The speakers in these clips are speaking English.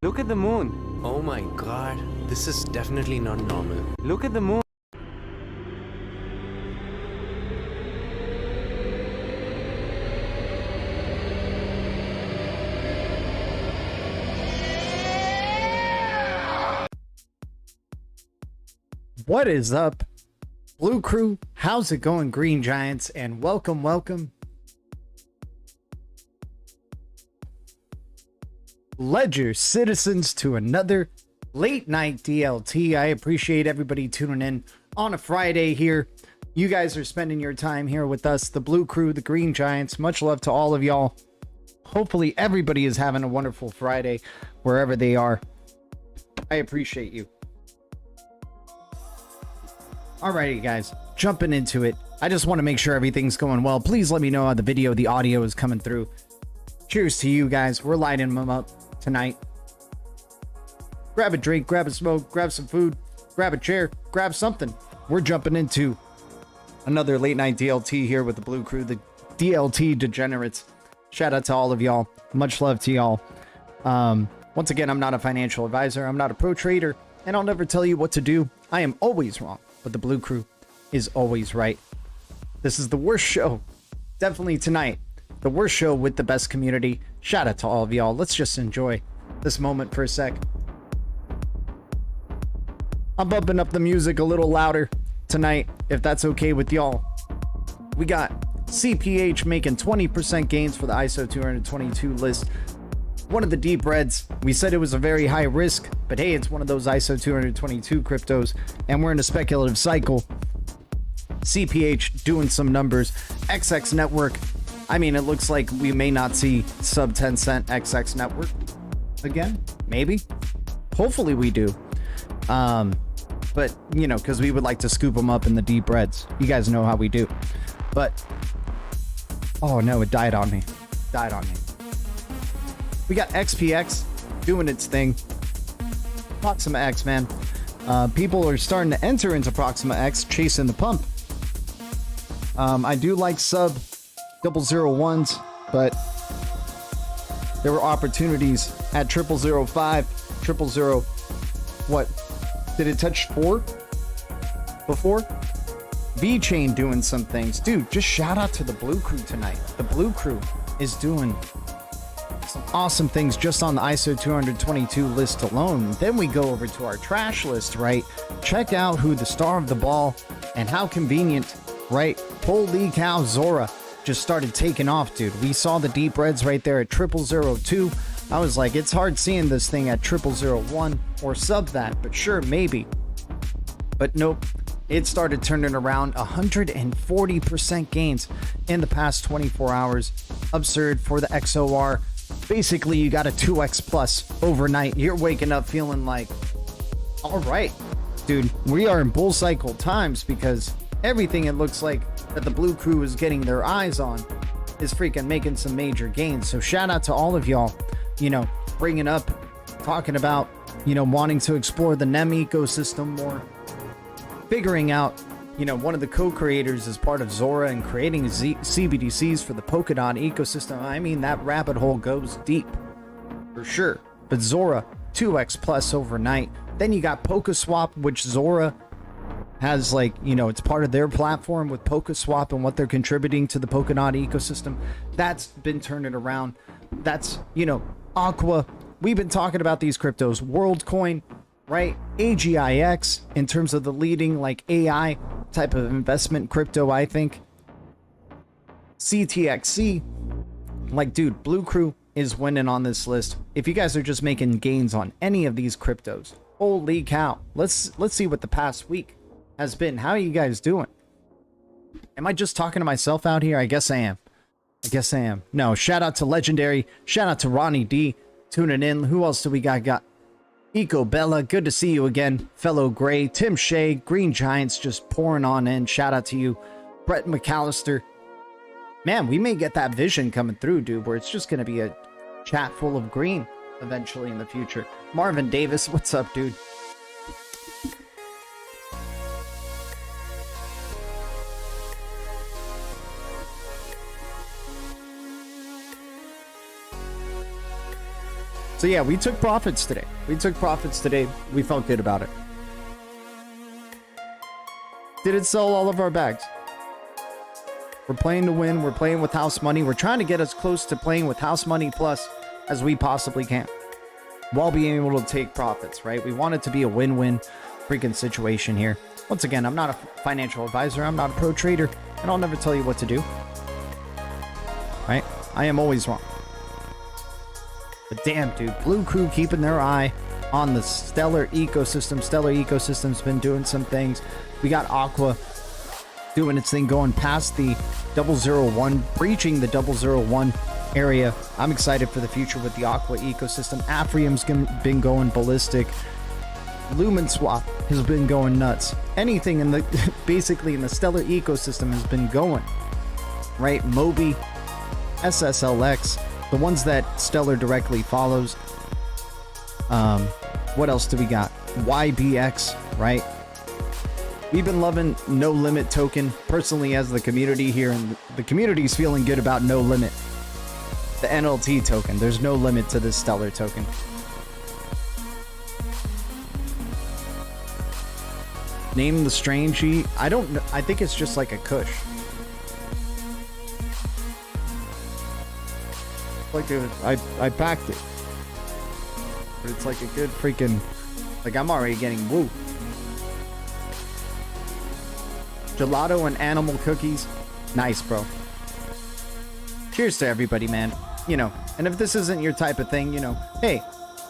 Look at the moon. Oh my god, this is definitely not normal. Look at the moon. What is up, Bluecrew? How's it going, Green Giants? And welcome, Ledger citizens, to another late night DLT. I appreciate everybody tuning in on a Friday here. You guys are spending your time here with us, the Bluecrew, the Green Giants. Much love to all of y'all. Hopefully everybody is having a wonderful Friday wherever they are. I appreciate you. Alrighty guys, jumping into it. I just want to make sure everything's going well. Please let me know how the video, the audio is coming through. Cheers to you guys. We're lighting them up tonight. Grab a drink, grab a smoke, grab some food, grab a chair, grab something. We're jumping into another late night DLT here with the Bluecrew, the DLT degenerates. Shout out to all of y'all. Much love to y'all. Once again, I'm not a financial advisor. I'm not a pro trader, and I'll never tell you what to do. I am always wrong, but the Bluecrew is always right. This is the worst show. Definitely tonight. The worst show with the best community. Shout out to all of y'all. Let's just enjoy this moment for a sec. I'm bumping up the music a little louder tonight, if that's okay with y'all. We got CPH making 20% gains for the ISO 222 list. One of the deep reds. We said it was a very high risk, but hey, it's one of those ISO 222 cryptos, and we're in a speculative cycle. CPH doing some numbers. XX Network. I mean, it looks like we may not see sub 10 cent XX Network again. Maybe. Hopefully we do. but you know, because we would like to scoop them up in the deep reds. You guys know how we do. But oh no, it died on me. Died on me. We got XPX doing its thing. Proxima X, man. People are starting to enter into Proxima X, chasing the pump. I do like sub 001s, but there were opportunities at 0005, 000. What? Did it touch 4 before? V-Chain doing some things. Dude, just shout out to the Bluecrew tonight. The Bluecrew is doing some awesome things just on the ISO 222 list alone. Then we go over to our trash list, right? Check out who the star of the ball and how convenient, right? Holy cow, Zora just started taking off, dude. We saw the deep reds right there at 0002. I was like, it's hard seeing this thing at 0001 or sub that, but sure, maybe. But nope, it started turning around. 140% gains in the past 24 hours. Absurd for the XOR. Basically, you got a 2x plus overnight. You're waking up feeling like, all right, dude, we are in bull cycle times, because everything it looks like that the Bluecrew is getting their eyes on is freaking making some major gains. So shout out to all of y'all, you know, bringing up, talking about, you know, wanting to explore the NEM ecosystem more, figuring out, you know, one of the co-creators is part of Zora and creating CBDCs for the Polkadot ecosystem. I mean, that rabbit hole goes deep for sure. But Zora 2x plus overnight. Then you got PokaSwap, which Zora has, like, you know, it's part of their platform with PokaSwap and what they're contributing to the Polkadot ecosystem. That's been turning around. That's, you know, Aqua. We've been talking about these cryptos. WorldCoin, right? AGIX in terms of the leading, like, AI type of investment crypto, I think. CTXC. Like, dude, Bluecrew is winning on this list. If you guys are just making gains on any of these cryptos, holy cow. Let's see what the past week has been. How are you guys doing? Am I just talking to myself out here? I guess I am. I guess I am. No, shout out to Legendary. Shout out to Ronnie D tuning in. Who else do we got? Eco Bella, good to see you again. Fellow Gray, Tim Shea, Green Giants just pouring on in. Shout out to you. Brett McAllister. Man, we may get that vision coming through, dude, where it's just going to be a chat full of green eventually in the future. Marvin Davis, what's up, dude? So yeah, we took profits today. We felt good about it. Didn't sell all of our bags. We're playing to win. We're playing with house money. We're trying to get as close to playing with house money plus as we possibly can, while being able to take profits, right? We want it to be a win-win freaking situation here. Once again, I'm not a financial advisor. I'm not a pro trader, and I'll never tell you what to do. Right? I am always wrong. But damn, dude, Bluecrew keeping their eye on the Stellar ecosystem. Stellar ecosystem's been doing some things. We got Aqua doing its thing, going past the 001, breaching the 001 area. I'm excited for the future with the Aqua ecosystem. Afrium's been going ballistic. Lumen Swap has been going nuts. Anything in the basically in the Stellar ecosystem has been going, right? Moby, SSLX, the ones that Stellar directly follows. What else do we got? YBX, right? We've been loving No Limit token personally as the community here, and the community's feeling good about No Limit. The NLT token. There's no limit to this Stellar token. Name the strangey. I don't know. I think it's just like a Kush. Like I backed it, but it's like a good freaking, like, I'm already getting woo. Gelato and animal cookies, nice, bro. Cheers to everybody, man. You know, and if this isn't your type of thing, you know, hey,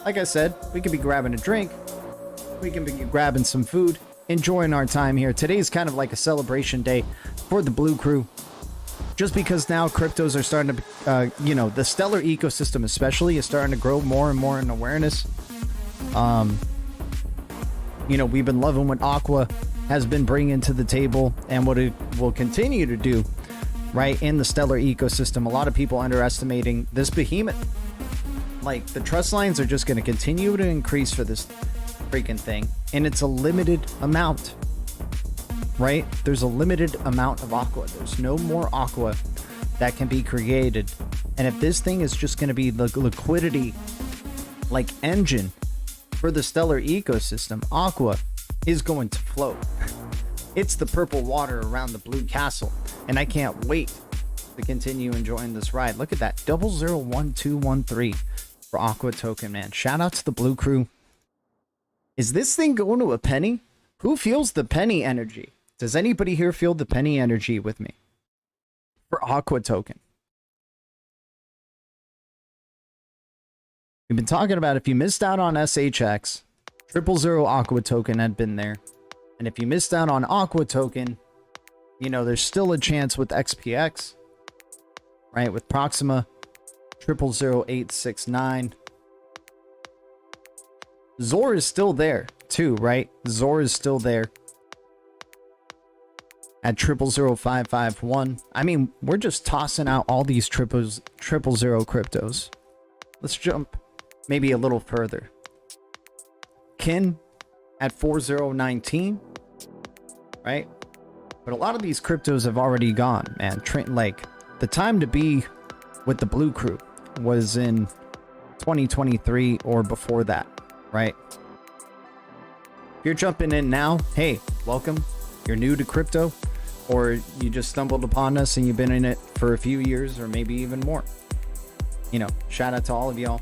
like I said, we could be grabbing a drink, we can be grabbing some food, enjoying our time here. Today's kind of like a celebration day for the Bluecrew. Just because now cryptos are starting to, you know, the Stellar ecosystem especially is starting to grow more and more in awareness. You know, we've been loving what Aqua has been bringing to the table and what it will continue to do, right, in the Stellar ecosystem. A lot of people underestimating this behemoth. Like, the trust lines are just going to continue to increase for this freaking thing, and it's a limited amount, right? There's a limited amount of Aqua. There's no more Aqua that can be created. And if this thing is just going to be the liquidity, like, engine for the Stellar ecosystem, Aqua is going to flow. It's the purple water around the blue castle, and I can't wait to continue enjoying this ride. Look at that, 001213 for Aqua token, man. Shout out to the Bluecrew. Is this thing going to a penny? Who feels the penny energy? Does anybody here feel the penny energy with me for Aqua token? We've been talking about, if you missed out on SHX, 000 Aqua token had been there. And if you missed out on Aqua token, you know, there's still a chance with XPX, right? With Proxima, 000869. Zor is still there too, right? Zor is still there at 000551. I mean, we're just tossing out all these 000 cryptos. Let's jump maybe a little further. Kin at 4019, right? But a lot of these cryptos have already gone, man. Like, the time to be with the Bluecrew was in 2023 or before that, right? If you're jumping in now, hey, welcome. You're new to crypto, or you just stumbled upon us and you've been in it for a few years or maybe even more. You know, shout out to all of y'all.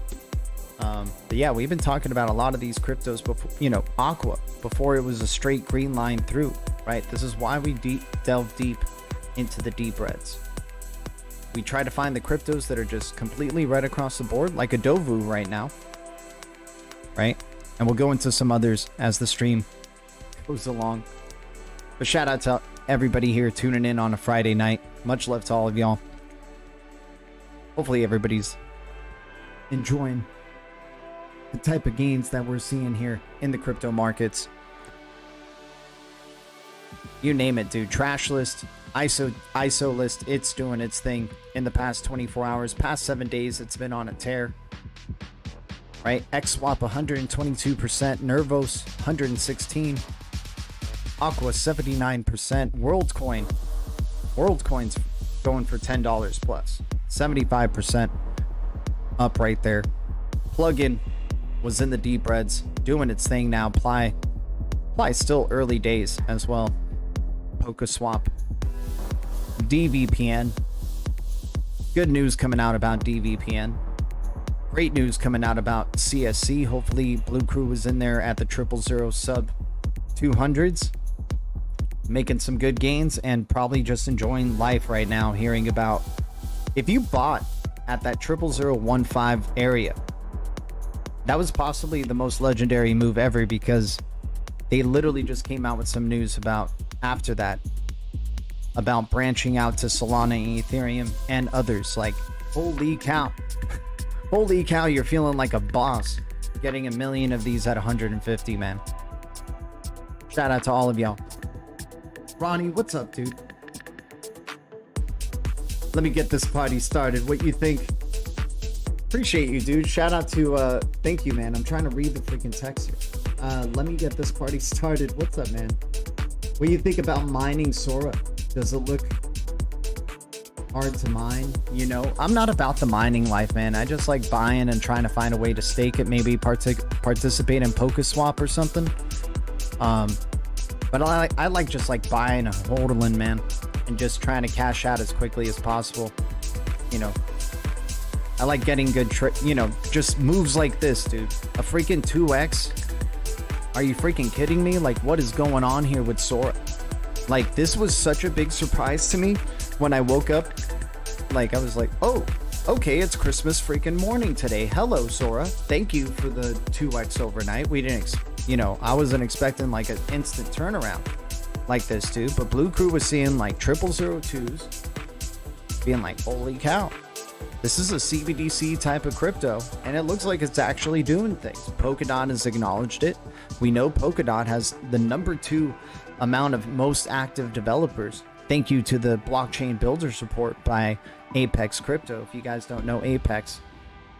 But yeah, we've been talking about a lot of these cryptos before, you know, Aqua, before it was a straight green line through, right? This is why we delve deep into the deep reds. We try to find the cryptos that are just completely red across the board, like a Dovu right now, right? And we'll go into some others as the stream goes along. But shout out to everybody here tuning in on a Friday night. Much love to all of y'all. Hopefully everybody's enjoying the type of gains that we're seeing here in the crypto markets. You name it, dude. Trash list, ISO list, it's doing its thing in the past 24 hours. Past 7 days, it's been on a tear. Right? XSwap 122%, Nervos 116%, Aqua 79%, WorldCoin's going for $10 plus, 75% up right there. Plugin was in the deep reds, doing its thing now. Ply still early days as well. PokeSwap, DVPN. Good news coming out about DVPN. Great news coming out about CSC. Hopefully Bluecrew was in there at the 000 sub 200s, making some good gains and probably just enjoying life right now, hearing about, if you bought at that 00015 area, that was possibly the most legendary move ever, because they literally just came out with some news about, after that, about branching out to Solana and Ethereum and others. Like, holy cow. Holy cow, you're feeling like a boss getting 1 million of these at 150, man. Shout out to all of y'all. Ronnie, what's up, dude? Let me get this party started. What you think? Appreciate you, dude. Shout out to thank you, man. I'm trying to read the freaking text here. Let me get this party started. What's up, man? What do you think about mining Sora? Does it look hard to mine? You know, I'm not about the mining life, man. I just like buying and trying to find a way to stake it, maybe participate in PokeSwap or something. But I like just like buying and holding, man, and just trying to cash out as quickly as possible. You know, I like getting good you know, just moves like this, dude. A freaking 2x. Are you freaking kidding me? Like, what is going on here with Sora? Like, this was such a big surprise to me when I woke up. Like, I was like, oh, okay, it's Christmas freaking morning today. Hello, Sora. Thank you for the 2x overnight. We didn't, you know, I wasn't expecting like an instant turnaround like this, dude. But Bluecrew was seeing like 0002s, being like, holy cow. This is a CBDC type of crypto, and it looks like it's actually doing things. Polkadot has acknowledged it. We know Polkadot has the #2 amount of most active developers. Thank you to the blockchain builder support by Apex Crypto. If you guys don't know Apex,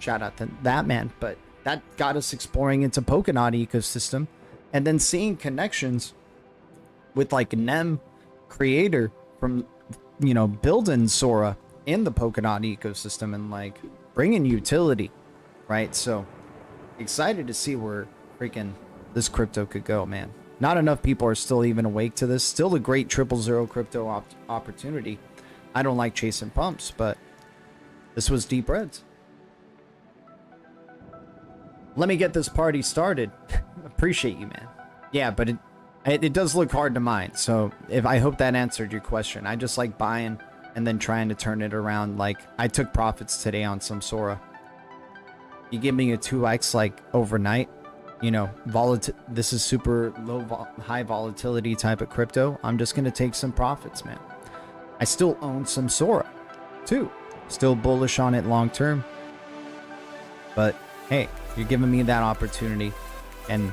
shout out to that man. But that got us exploring into Polkadot ecosystem, and then seeing connections with like Nem creator from, you know, building Sora in the Polkadot ecosystem and like bringing utility, right? So excited to see where freaking this crypto could go, man. Not enough people are still even awake to this. Still a great 000 crypto opportunity. I don't like chasing pumps, but this was deep reds. Let me get this party started. Appreciate you, man. Yeah, but it does look hard to mine. So I hope that answered your question. I just like buying and then trying to turn it around. Like, I took profits today on some Sora. You give me a 2x like overnight, you know, this is super high volatility type of crypto. I'm just gonna take some profits, man. I still own some Sora too. Still bullish on it long term. But hey, you're giving me that opportunity, and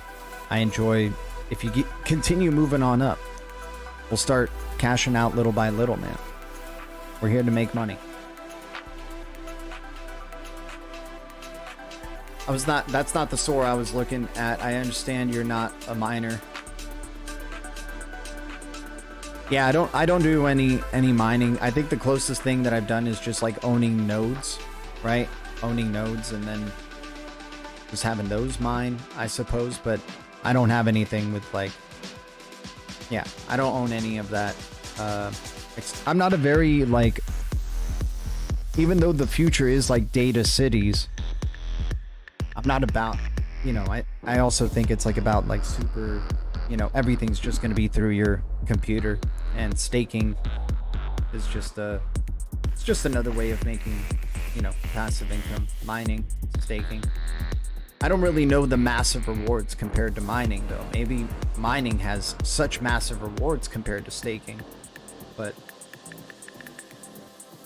I enjoy. If you continue moving on up, we'll start cashing out little by little, man. We're here to make money. That's not the Sora I was looking at. I understand you're not a miner. Yeah, I don't do any mining. I think the closest thing that I've done is just like owning nodes, right? Owning nodes and then just having those mine, I suppose, but I don't have anything with like, yeah, I don't own any of that. I'm not a very like, even though the future is like data cities, I'm not about, you know, I also think it's like about like super, you know, everything's just going to be through your computer, and staking is just it's just another way of making, you know, passive income. Mining, staking. I don't really know the massive rewards compared to mining though. Maybe mining has such massive rewards compared to staking, but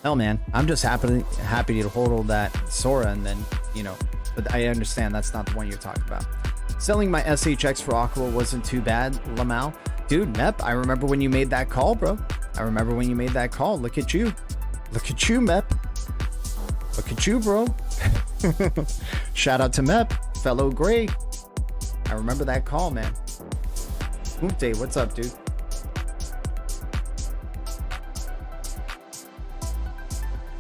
hell man, I'm just happy to hold that Sora, and then, you know, but I understand that's not the one you're talking about. Selling my SHX for Aqua wasn't too bad, Lamau. Dude, Mep, I remember when you made that call, bro. I remember when you made that call. Look at you. Look at you, Mep. Look at you, bro. Shout out to Mep, fellow Gray. I remember that call, man. Umte, what's up, dude?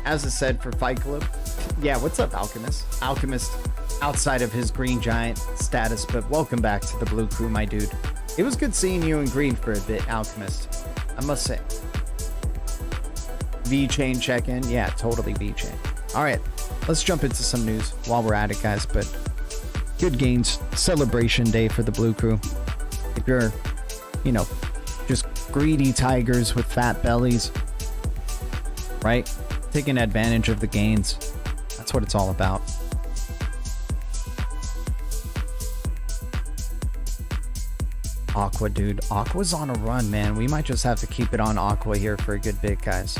As I said for Fight Club. Yeah, what's up, Alchemist? Alchemist outside of his Green Giant status, but welcome back to the Bluecrew, my dude. It was good seeing you in green for a bit, Alchemist. I must say. V-Chain check-in. Yeah, totally V-Chain. All right, let's jump into some news while we're at it, guys. But good gains. Celebration day for the Bluecrew. If you're, you know, just greedy tigers with fat bellies, right? Taking advantage of the gains. That's what it's all about. Aqua, dude. Aqua's on a run, man. We might just have to keep it on Aqua here for a good bit, guys.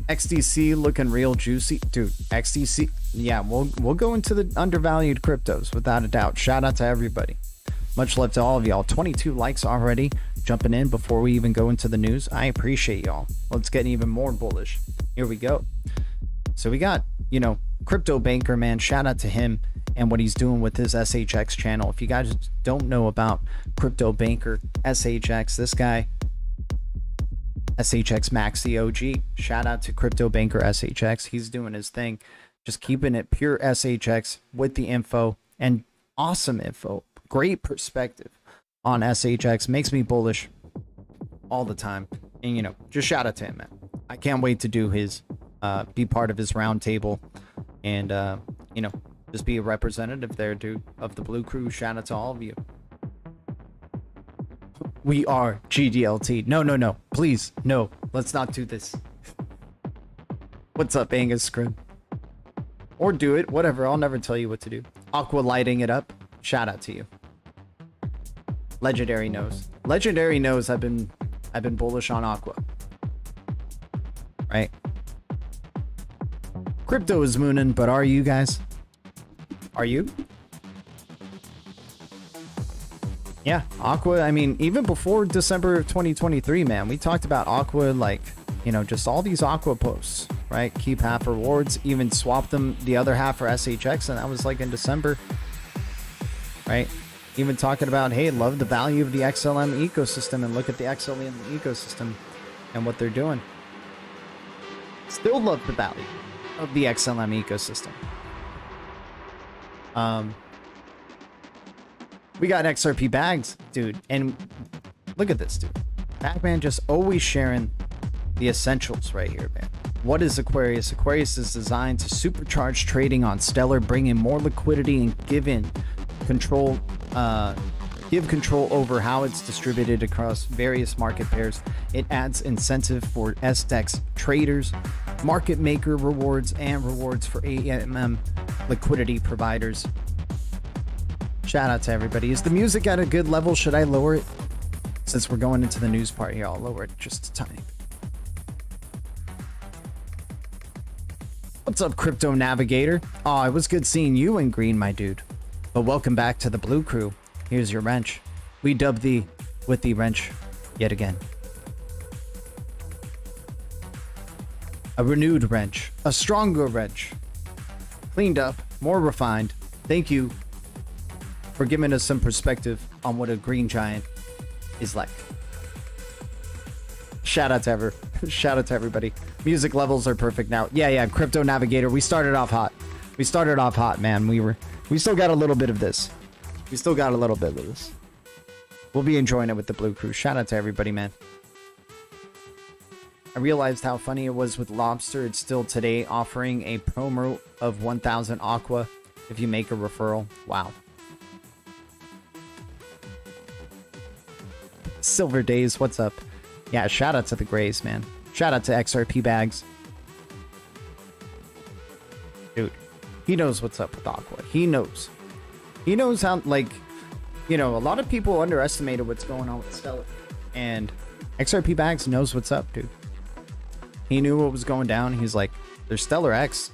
XDC looking real juicy. Dude, XDC. Yeah, we'll go into the undervalued cryptos without a doubt. Shout out to everybody. Much love to all of y'all. 22 likes already. Jumping in before we even go into the news. I appreciate y'all. Let's get even more bullish. Here we go. So we got, you know, Crypto Banker, man. Shout out to him and what he's doing with his SHX channel. If you guys don't know about Crypto Banker SHX, this guy, SHX Max the OG. Shout out to Crypto Banker SHX. He's doing his thing. Just keeping it pure SHX with the info, and awesome info. Great perspective on SHX. Makes me bullish all the time. And, you know, just shout out to him, man. I can't wait to do his, be part of his roundtable, and, you know, just be a representative there, dude, of the Bluecrew. Shout out to all of you. We are GDLT. No. Please, no. Let's not do this. What's up, Angus Scrim? Or do it. Whatever. I'll never tell you what to do. Aqua lighting it up. Shout out to you. Legendary knows. Legendary knows I've been bullish on Aqua. right? Crypto is mooning, but are you guys? Are you? Yeah, Aqua, I mean, even before December of 2023, man, we talked about Aqua, like, you know, just all these Aqua posts, right? Keep half rewards, even swap them the other half for SHX, and that was like in December, right? Even talking about, hey, love the value of the XLM ecosystem, and look at the XLM ecosystem and what they're doing. Still love the value of the XLM ecosystem. We got XRP bags, dude, and look at this, dude. Pac-Man just always sharing the essentials right here, man. What is Aquarius? Aquarius is designed to supercharge trading on Stellar, bring in more liquidity and give control over how it's distributed across various market pairs. It adds incentive for SDEX traders, market maker rewards, and rewards for AMM liquidity providers. Shout out to everybody. Is the music at a good level? Should I lower it? Since we're going into the news part here, I'll lower it just a tiny. What's up, Crypto Navigator? Oh, it was good seeing you in green, my dude. But welcome back to the Bluecrew. Here's your wrench. We dub thee with the wrench yet again. A renewed wrench. A stronger wrench. Cleaned up. More refined. Thank you for giving us some perspective on what a green giant is like. Shout out to everybody. Music levels are perfect now. Yeah, Crypto Navigator. We started off hot. We started off hot, man. We still got a little bit of this. We'll be enjoying it with the Bluecrew. Shout out to everybody, man. I realized how funny it was with LOBSTR. It's still today offering a promo of 1,000 Aqua if you make a referral. Wow. Silver Days, what's up? Yeah, shout out to the Grays, man. Shout out to XRP bags. Dude, he knows what's up with Aqua. He knows. He knows how, like, you know, a lot of people underestimated what's going on with Stellar. And XRP bags knows what's up, dude. He knew what was going down. He's like, their Stellar X,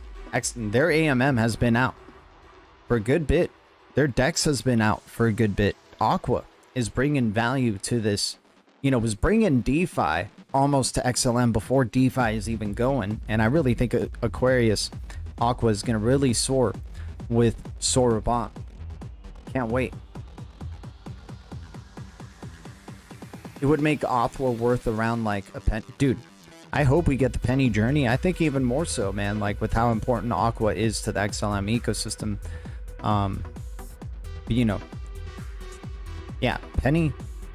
their AMM has been out for a good bit. Their DEX has been out for a good bit. Aqua is bringing value to this, you know, was bringing DeFi almost to XLM before DeFi is even going. And I really think Aquarius Aqua is going to really soar with Sorobot. Can't wait. It would make Aqua worth around like a penny. Dude, I hope we get the penny journey. I think even more so, man, like with how important Aqua is to the XLM ecosystem. You know, yeah, penny,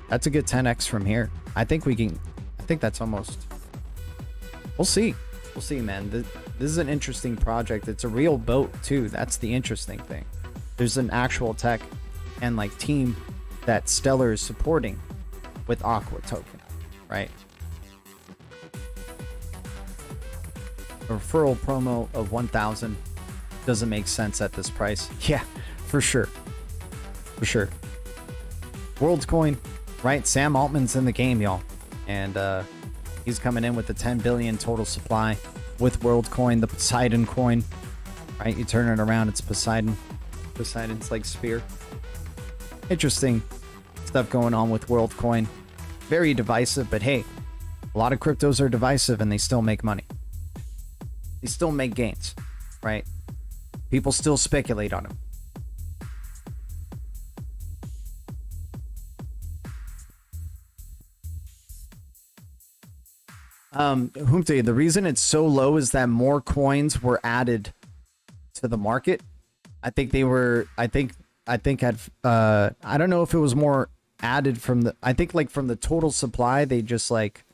that's a good 10x from here. I think that's almost, we'll see, man. This is an interesting project. It's a real boat too. That's the interesting thing. There's an actual tech and like team that Stellar is supporting with Aqua token, right? A referral promo of 1,000 doesn't make sense at this price. Yeah, for sure. WorldCoin, right? Sam Altman's in the game, y'all. And he's coming in with the 10 billion total supply with WorldCoin, the Poseidon coin. Right? You turn it around, it's Poseidon. Poseidon's like spear. Interesting stuff going on with WorldCoin. Very divisive, but hey, a lot of cryptos are divisive and they still make money. They still make gains, right? People still speculate on them. Humte, the reason it's so low is that more coins were added to the market. I think they were, I don't know if it was more added from the, I think like from the total supply, they just like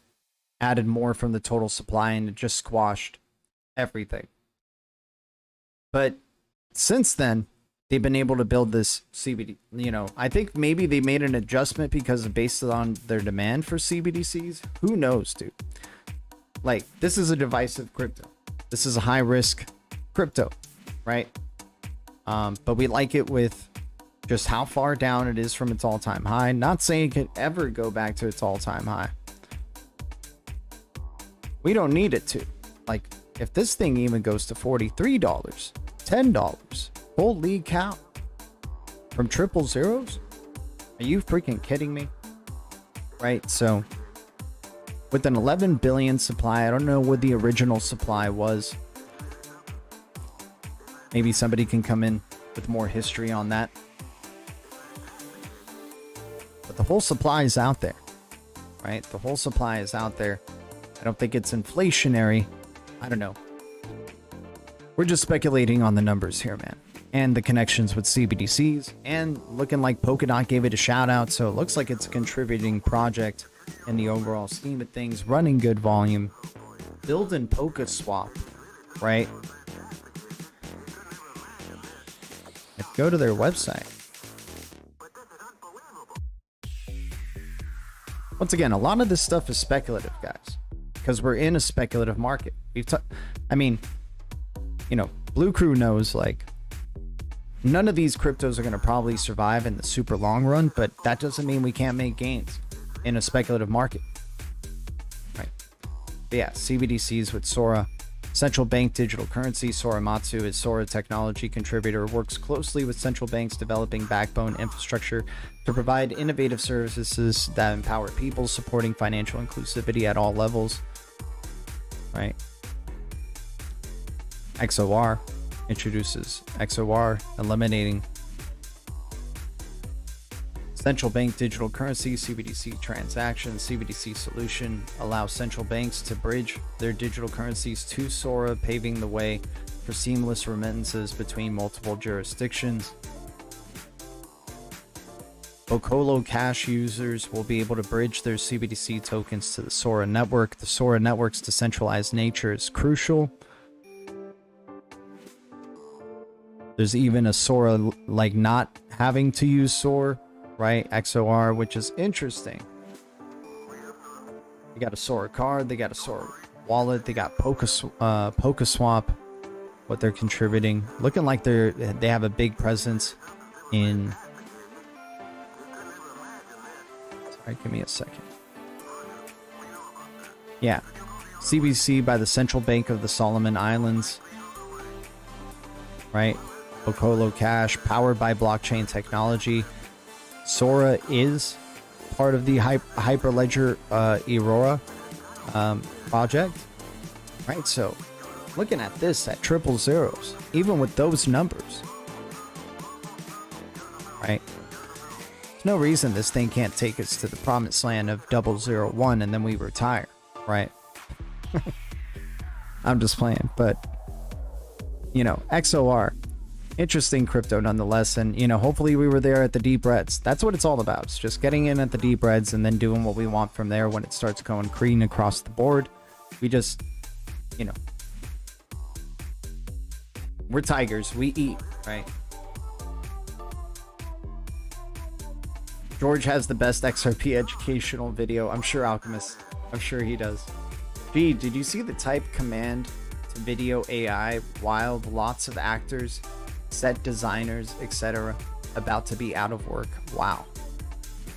added more from the total supply and it just squashed everything. But since then, they've been able to build this CBD, you know, I think maybe they made an adjustment because based on their demand for CBDCs. Who knows, dude? Like, this is a divisive crypto. This is a high risk crypto, right? But we like it with just how far down it is from its all-time high. Not saying it can ever go back to its all-time high. We don't need it to. Like, if this thing even goes to $43, $10, holy cow. From triple zeros? Are you freaking kidding me? Right, so with an 11 billion supply, I don't know what the original supply was. Maybe somebody can come in with more history on that. But the whole supply is out there, right? The whole supply is out there. I don't think it's inflationary. I don't know. We're just speculating on the numbers here, man. And the connections with CBDCs, and looking like Polkadot gave it a shout out, so it looks like it's a contributing project in the overall scheme of things, running good volume, building PokaSwap, right? If you go to their website, once again, a lot of this stuff is speculative, guys, because we're in a speculative market. I mean, you know, Bluecrew knows, like, none of these cryptos are going to probably survive in the super long run, but that doesn't mean we can't make gains in a speculative market, right? But yeah, CBDCs with Sora, central bank digital currency. Soramatsu is Sora technology contributor, works closely with central banks developing backbone infrastructure to provide innovative services that empower people, supporting financial inclusivity at all levels, right? XOR introduces XOR, eliminating central bank digital currency. CBDC transactions. CBDC solution allows central banks to bridge their digital currencies to Sora, paving the way for seamless remittances between multiple jurisdictions. Okolo Cash users will be able to bridge their CBDC tokens to the Sora network. The Sora network's decentralized nature is crucial. There's even a Sora, like, not having to use Sora, right? XOR, which is interesting. They got a Sora card, they got a Sora wallet, they got PokaSwap, what they're contributing. Looking like they have a big presence in... Sorry, give me a second. Yeah. CBC by the Central Bank of the Solomon Islands, right? Okolo Cash, powered by blockchain technology. Sora is part of the Hyperledger Aurora project, right? So, looking at this at triple zeros, even with those numbers, right? There's no reason this thing can't take us to the promised land of 001 and then we retire, right? I'm just playing, but you know, XOR. Interesting crypto nonetheless, and you know, hopefully we were there at the deep reds. That's what it's all about. It's just getting in at the deep reds and then doing what we want from there. When it starts going green across the board, we just, you know, we're tigers, we eat, right? George has the best XRP educational video. I'm sure Alchemist, I'm sure he does. Gee, did you see the type command to video AI? Wild, lots of actors, set designers, etc. about to be out of work. Wow.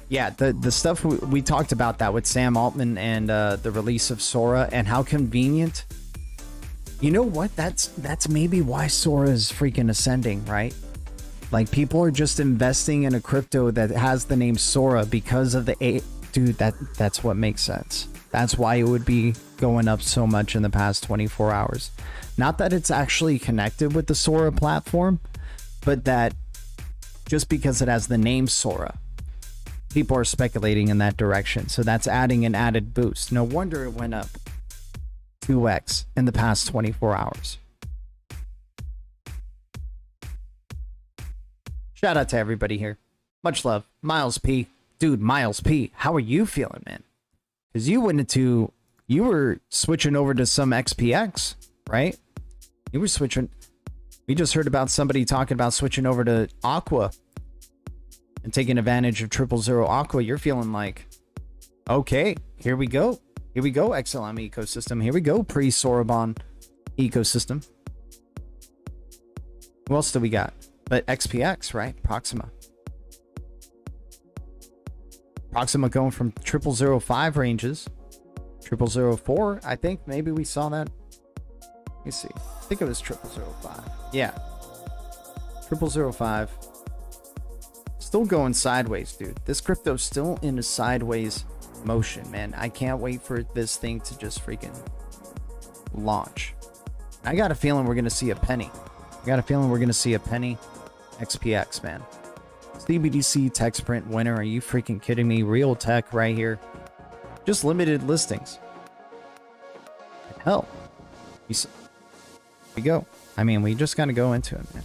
Yeah, the stuff we talked about that with Sam Altman and the release of Sora, and how convenient. You know what? That's maybe why Sora is freaking ascending, right? Like, people are just investing in a crypto that has the name Sora because of the dude. That's what makes sense. That's why it would be going up so much in the past 24 hours. Not that it's actually connected with the Sora platform, but that just because it has the name Sora, people are speculating in that direction. So that's adding an added boost. No wonder it went up 2x in the past 24 hours. Shout out to everybody here. Much love. Miles P. Dude, Miles P. How are you feeling, man? Because you were switching over to some XPX, right? You were switching. We just heard about somebody talking about switching over to Aqua and taking advantage of 000 Aqua. You're feeling like, okay, here we go. Here we go, Xlm ecosystem. Here we go, pre-Sorabon ecosystem. Who else do we got? But XPX, right? Proxima. Proxima going from 0005 ranges. 0004, I think maybe we saw that me see. I think it was 0005. Yeah. 0005. Still going sideways, dude. This crypto's still in a sideways motion, man. I can't wait for this thing to just freaking launch. I got a feeling we're gonna see a penny. I got a feeling we're gonna see a penny XPX, man. CBDC text print winner. Are you freaking kidding me? Real tech right here. Just limited listings. Hell, we go. I mean, we just gotta go into it, man.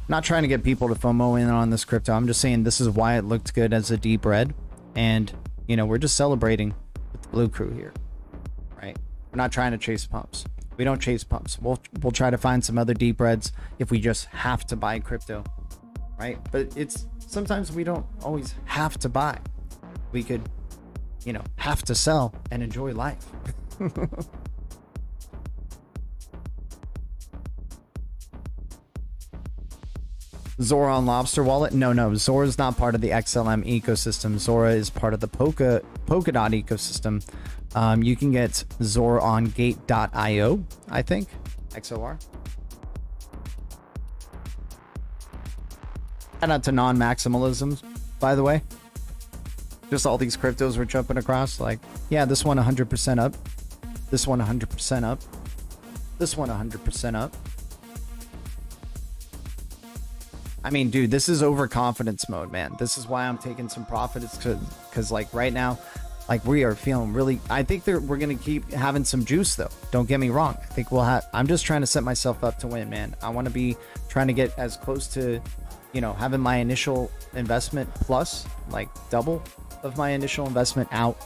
Not trying to get people to FOMO in on this crypto. I'm just saying this is why it looked good as a deep red. And, you know, we're just celebrating with the Bluecrew here, right? We're not trying to chase pumps. We don't chase pumps. We'll try to find some other deep reds if we just have to buy crypto, right? But it's sometimes we don't always have to buy. We could, you know, have to sell and enjoy life. Zora on LOBSTR wallet? No. Zora is not part of the XLM ecosystem. Zora is part of the Polkadot ecosystem. You can get Zora on gate.io, I think. XOR. Shout out to non-maximalisms, by the way. Just all these cryptos we're jumping across. Like, yeah, this one 100% up. This one 100% up. This one 100% up. I mean, dude, this is overconfidence mode, man. This is why I'm taking some profits, because like right now, like we are feeling really, I think we're going to keep having some juice though. Don't get me wrong. I think I'm just trying to set myself up to win, man. I want to be trying to get as close to, you know, having my initial investment plus like double of my initial investment out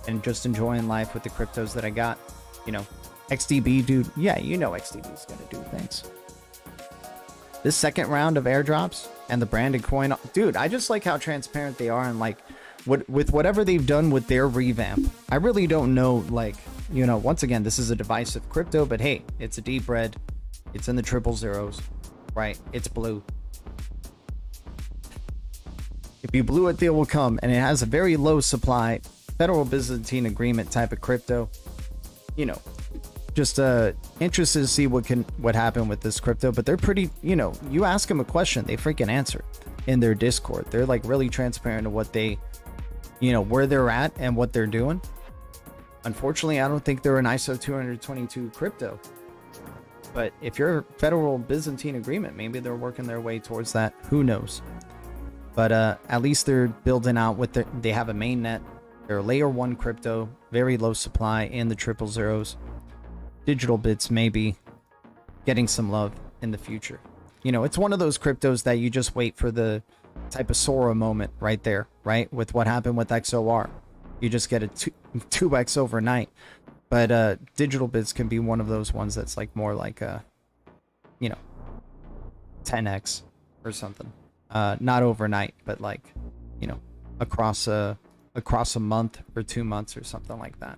and just enjoying life with the cryptos that I got, you know. XDB, dude. Yeah, you know XDB is going to do things. This second round of airdrops and the branded coin, dude, I just like how transparent they are, and like with whatever they've done with their revamp. I really don't know, like, you know, once again, this is a divisive crypto, but hey, it's a deep red. It's in the 000s, right? It's blue. If you blue it, they will come, and it has a very low supply, Federal Byzantine Agreement type of crypto. You know, just interested to see what happened with this crypto, but they're pretty, you know, you ask them a question, they freaking answer in their Discord. They're like really transparent to what they, you know, where they're at and what they're doing. Unfortunately, I don't think they're an ISO 222 crypto, but if you're Federal Byzantine Agreement, maybe they're working their way towards that. Who knows? But at least they're building out with they have a mainnet. They're layer 1 crypto, very low supply in the 000s. Digital bits may be getting some love in the future. You know, it's one of those cryptos that you just wait for the type of Sora moment right there, right? With what happened with XOR. You just get a 2x overnight. But digital bits can be one of those ones that's like more like a, you know, 10x or something. Not overnight, but like, you know, across a month or 2 months or something like that.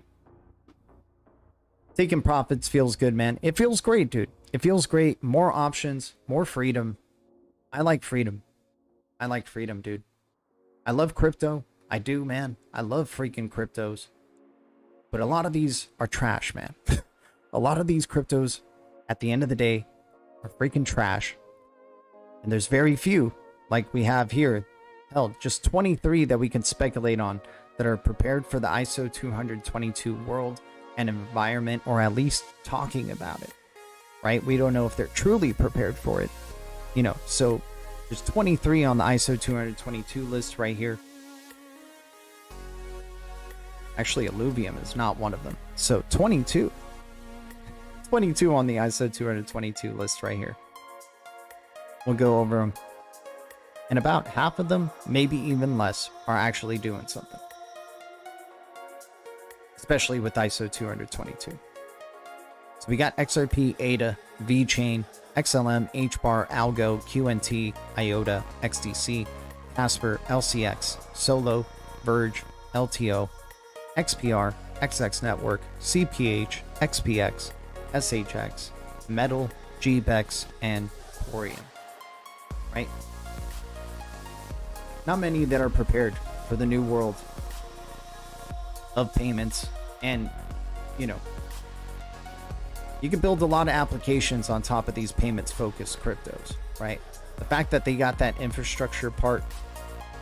Taking profits feels good, man. It feels great, dude. It feels great. More options, more freedom. I like freedom. I like freedom, dude. I love crypto. I do, man. I love freaking cryptos. But a lot of these are trash, man. A lot of these cryptos, at the end of the day, are freaking trash. And there's very few, like we have here. Hell, just 23 that we can speculate on that are prepared for the ISO 222 world and environment, or at least talking about it, right? We don't know if they're truly prepared for it, you know. So there's 23 on the ISO 222 list right here. Actually, Alluvium is not one of them. So 22 on the ISO 222 list right here. We'll go over them, and about half of them, maybe even less, are actually doing something. Especially with ISO 222. So we got XRP, ADA, VChain, XLM, HBAR, Algo, QNT, IOTA, XDC, Casper, LCX, Solo, Verge, LTO, XPR, XX Network, CPH, XPX, SHX, Metal, GBEX, and Corium. Right? Not many that are prepared for the new world of payments and, you know, You can build a lot of applications on top of these payments focused cryptos, right? The fact that they got that infrastructure part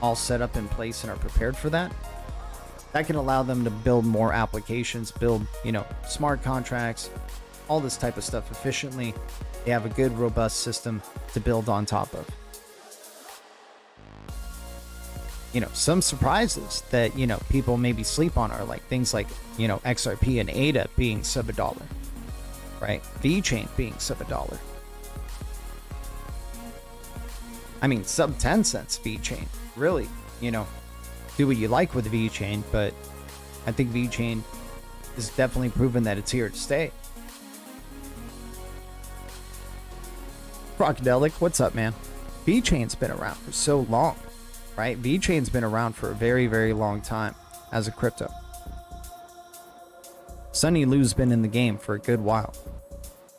all set up in place and are prepared for that, that can allow them to build more applications, build, you know, smart contracts, all this type of stuff efficiently. They have a good, robust system to build on top of. You know, some surprises that, you know, people maybe sleep on are like things like, you know, XRP and ADA being sub $1, right? VeChain being sub $1. I mean, sub 10 cents VeChain. Really, you know, do what you like with VeChain, but I think VeChain is definitely proven that it's here to stay. Crocodilic, what's up, man? VeChain's been around for so long, right? VeChain's been around for a very, very long time as a crypto. Sunny Lou's been in the game for a good while.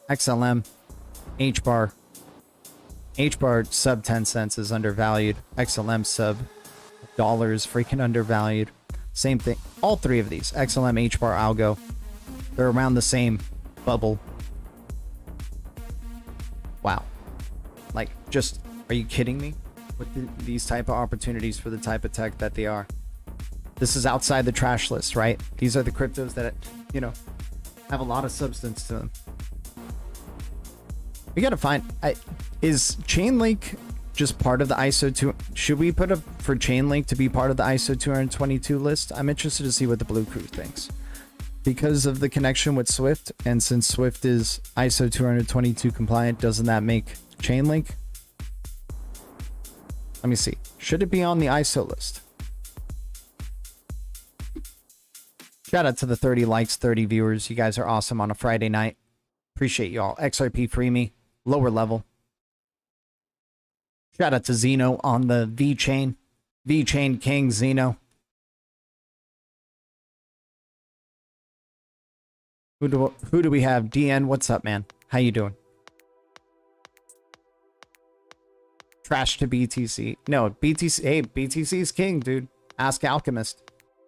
XLM, HBAR. HBAR sub 10 cents is undervalued. XLM sub $1 is freaking undervalued. Same thing. All three of these, XLM, HBAR, Algo, they're around the same bubble. Wow. Like, just, are you kidding me? With these type of opportunities for the type of tech that they are. This is outside the trash list, right? These are the cryptos that, you know, have a lot of substance to them. We gotta find, is Chainlink just part of the ISO 2? Should we put up for Chainlink to be part of the ISO 222 list? I'm interested to see what the Bluecrew thinks. Because of the connection with Swift, and since Swift is ISO 222 compliant, doesn't that make Chainlink? Let me see. Should it be on the ISO list? Shout out to the 30 likes, 30 viewers. You guys are awesome on a Friday night. Appreciate y'all. XRP free me. Lower level. Shout out to Zeno on the VeChain. VeChain King Zeno. Who do we have? DN, what's up, man? How you doing? Trash to BTC. No, BTC. Hey, BTC's king, dude. Ask Alchemist.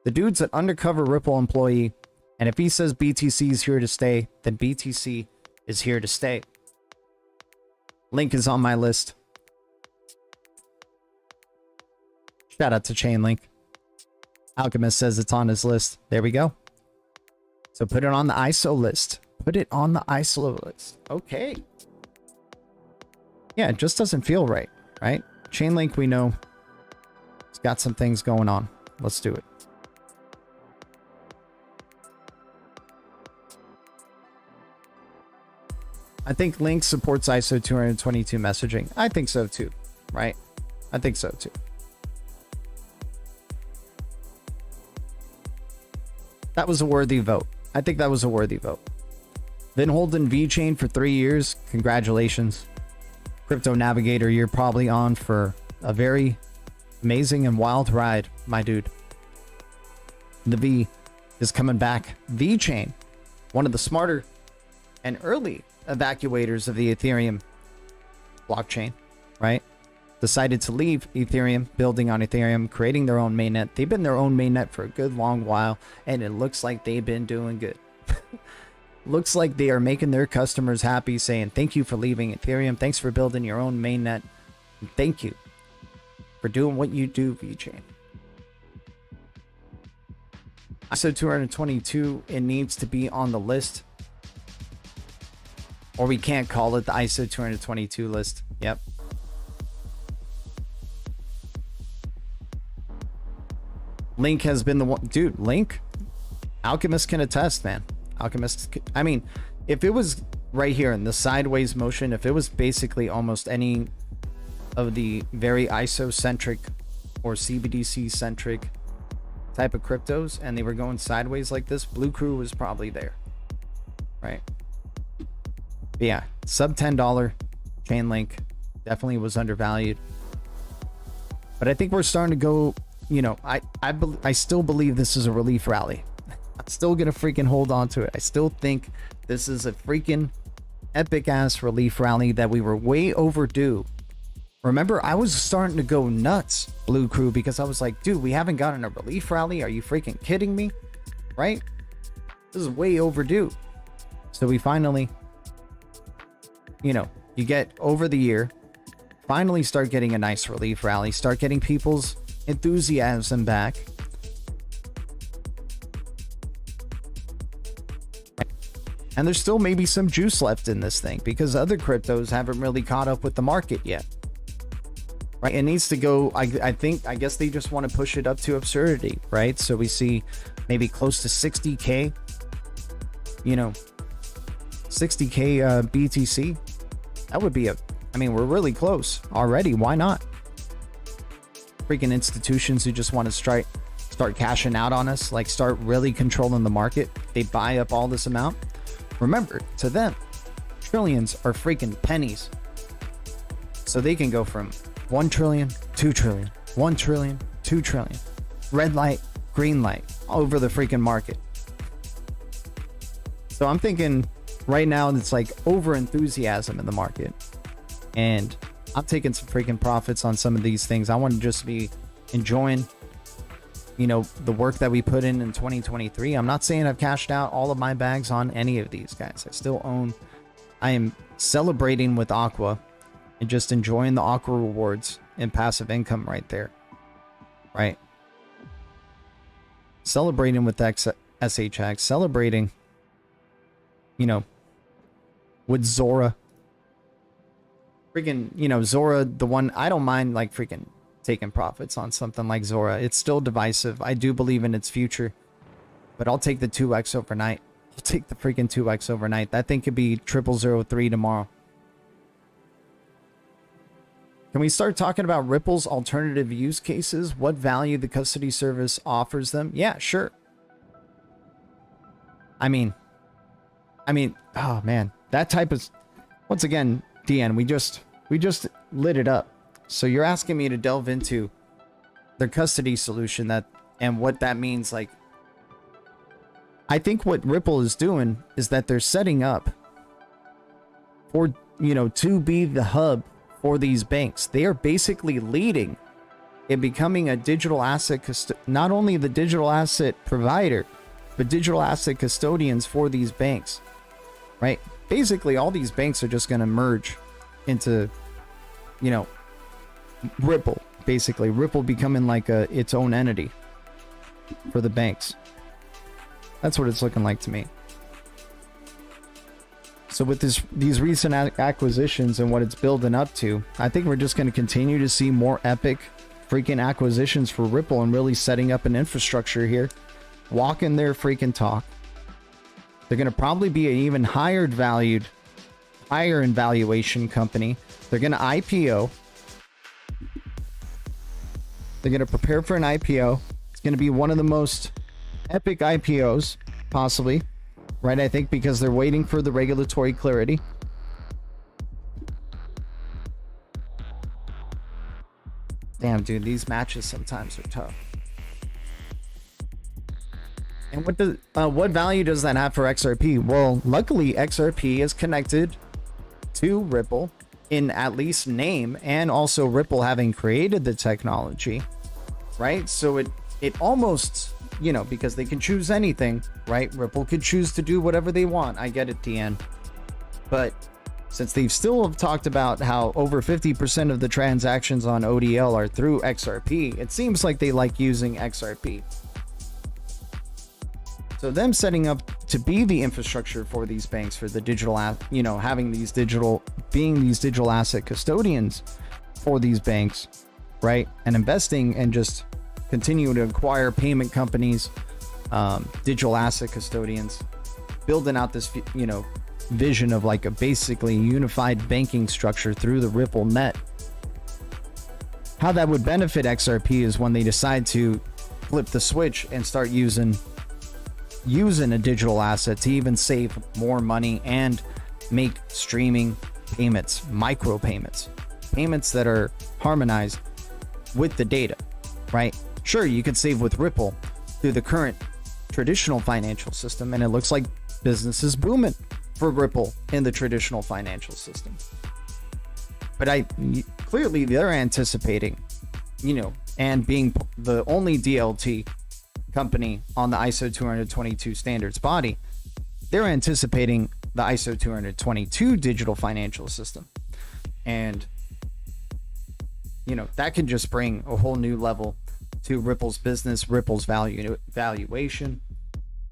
The dude's an undercover Ripple employee, and if he says BTC is here to stay, then BTC is here to stay. Link is on my list. Shout out to Chainlink. Alchemist says it's on his list. There we go. So put it on the ISO list. Put it on the ISO list. Okay. Yeah, it just doesn't feel right, right? Chainlink, we know it's got some things going on. Let's do it. I think Link supports ISO 222 messaging. I think so too, right? I think so too. That was a worthy vote. I think that was a worthy vote. Been holding VeChain for 3 years. Congratulations. Crypto Navigator, you're probably on for a very amazing and wild ride, my dude. The V is coming back. VeChain, one of the smarter and early evacuators of the Ethereum blockchain, right? Decided to leave Ethereum, building on Ethereum, creating their own mainnet. They've been their own mainnet for a good long while, and it looks like they've been doing good. Looks like they are making their customers happy, saying thank you for leaving Ethereum, thanks for building your own mainnet, and thank you for doing what you do, VeChain. ISO 222, it needs to be on the list, or we can't call it the ISO 222 list. Yep. Link has been the one, dude. Link, Alchemist can attest, man. Alchemist, I mean, if it was right here in the sideways motion, if it was basically almost any of the very ISO centric or CBDC centric type of cryptos, and they were going sideways like this, Bluecrew was probably there, right? But yeah, sub $10 Chainlink definitely was undervalued, but I think we're starting to go. You know, I still believe this is a relief rally. I'm still gonna freaking hold on to it. I still think this is a freaking epic ass relief rally that we were way overdue. Remember, I was starting to go nuts, Bluecrew, because I was like, dude, we haven't gotten a relief rally. Are you freaking kidding me? Right? This is way overdue. So we finally you get over the year, finally start getting a nice relief rally, start getting people's enthusiasm back. And there's still maybe some juice left in this thing because other cryptos haven't really caught up with the market yet. Right? It needs to go, I guess they just want to push it up to absurdity, right? So we see maybe close to 60K, 60K BTC. That would be we're really close already. Why not? Freaking institutions who just want to start cashing out on us, like start really controlling the market. They buy up all this amount. Remember, to them, trillions are freaking pennies. So they can go from 1 trillion, 2 trillion, 1 trillion, 2 trillion. Red light, green light, all over the freaking market. So I'm thinking right now it's like over enthusiasm in the market. And I'm taking some freaking profits on some of these things. I want to just be enjoying the work that we put in 2023. I'm not saying I've cashed out all of my bags on any of these guys. I still own. I am celebrating with Aqua and just enjoying the Aqua rewards and passive income right there. Right. Celebrating with SHX, celebrating, with Zora. Freaking, Zora, the one I don't mind like freaking taking profits on something like Zora. It's still divisive. I do believe in its future, but I'll take the 2x overnight. I'll take the freaking 2x overnight. That thing could be 0003 tomorrow. Can we start talking about Ripple's alternative use cases? What value the custody service offers them? Yeah, sure. I mean, oh man, that type of, once again, DN, we just lit it up. So you're asking me to delve into their custody solution and what that means. Like, I think what Ripple is doing is that they're setting up for, to be the hub for these banks. They are basically leading in becoming a digital asset, not only the digital asset provider, but digital asset custodians for these banks, right? Basically, all these banks are just going to merge into, Ripple. Basically, Ripple becoming like its own entity for the banks. That's what it's looking like to me. So with these recent acquisitions and what it's building up to, I think we're just going to continue to see more epic freaking acquisitions for Ripple and really setting up an infrastructure here, walking their freaking talk. They're going to probably be an even higher in valuation company. They're going to IPO. They're going to prepare for an IPO. It's going to be one of the most epic IPOs, possibly, right? I think because they're waiting for the regulatory clarity. Damn, dude, these matches sometimes are tough. And what value does that have for XRP? Well, luckily, XRP is connected to Ripple in at least name, and also Ripple having created the technology, right? So it almost, because they can choose anything, right? Ripple could choose to do whatever they want. I get it, DN. But since they've still talked about how over 50% of the transactions on ODL are through XRP, it seems like they like using XRP. So them setting up to be the infrastructure for these banks, for the digital, having being these digital asset custodians for these banks, right? And investing and just continue to acquire payment companies, digital asset custodians, building out this, vision of like a basically unified banking structure through the Ripple net. How that would benefit XRP is when they decide to flip the switch and start using a digital asset to even save more money and make streaming payments, micro payments that are harmonized with the data, right? Sure, you can save with Ripple through the current traditional financial system, and it looks like business is booming for Ripple in the traditional financial system. But clearly they're anticipating, and being the only DLT company on the ISO 222 standards body, they're anticipating the ISO 222 digital financial system. And, you know, that can just bring a whole new level to Ripple's business, Ripple's valuation.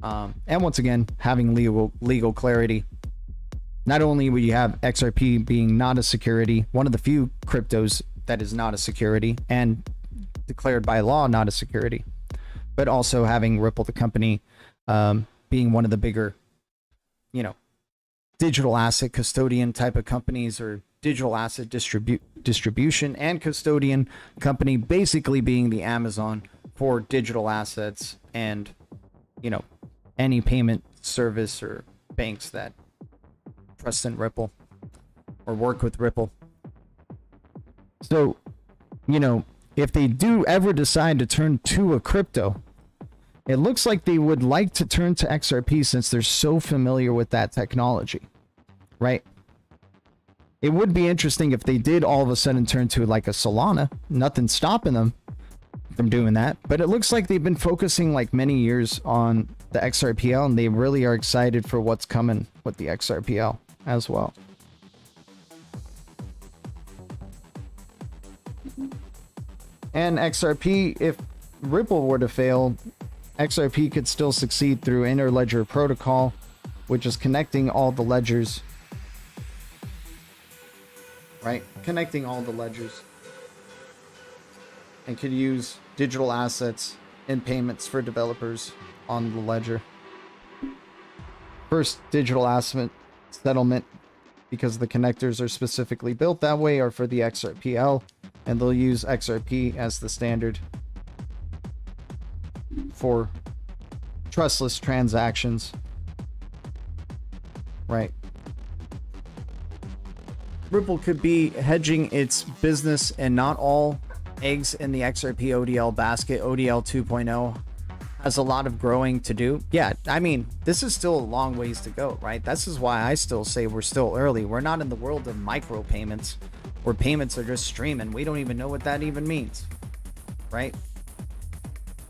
And once again, having legal clarity. Not only will you have XRP being not a security, one of the few cryptos that is not a security and declared by law not a security, but also having Ripple, the company, being one of the bigger, you know, digital asset custodian type of companies, or digital asset distribution and custodian company, basically being the Amazon for digital assets and, you know, any payment service or banks that trust in Ripple or work with Ripple. So, you know, if they do ever decide to turn to a crypto, it looks like they would like to turn to XRP since they're so familiar with that technology, right? It would be interesting if they did all of a sudden turn to like a Solana. Nothing's stopping them from doing that, but it looks like they've been focusing like many years on the XRPL, and they really are excited for what's coming with the XRPL as well. And XRP, if Ripple were to fail, XRP could still succeed through interledger protocol, which is connecting all the ledgers, right? Connecting all the ledgers, and could use digital assets and payments for developers on the ledger. First digital asset settlement, because the connectors are specifically built that way, are for the XRPL, and they'll use XRP as the standard for trustless transactions, right? Ripple could be hedging its business and not all eggs in the XRP ODL basket. ODL 2.0 has a lot of growing to do. Yeah, I mean, this is still a long ways to go, right? This is why I still say we're still early. We're not in the world of micro payments where payments are just streaming. We don't even know what that even means, right?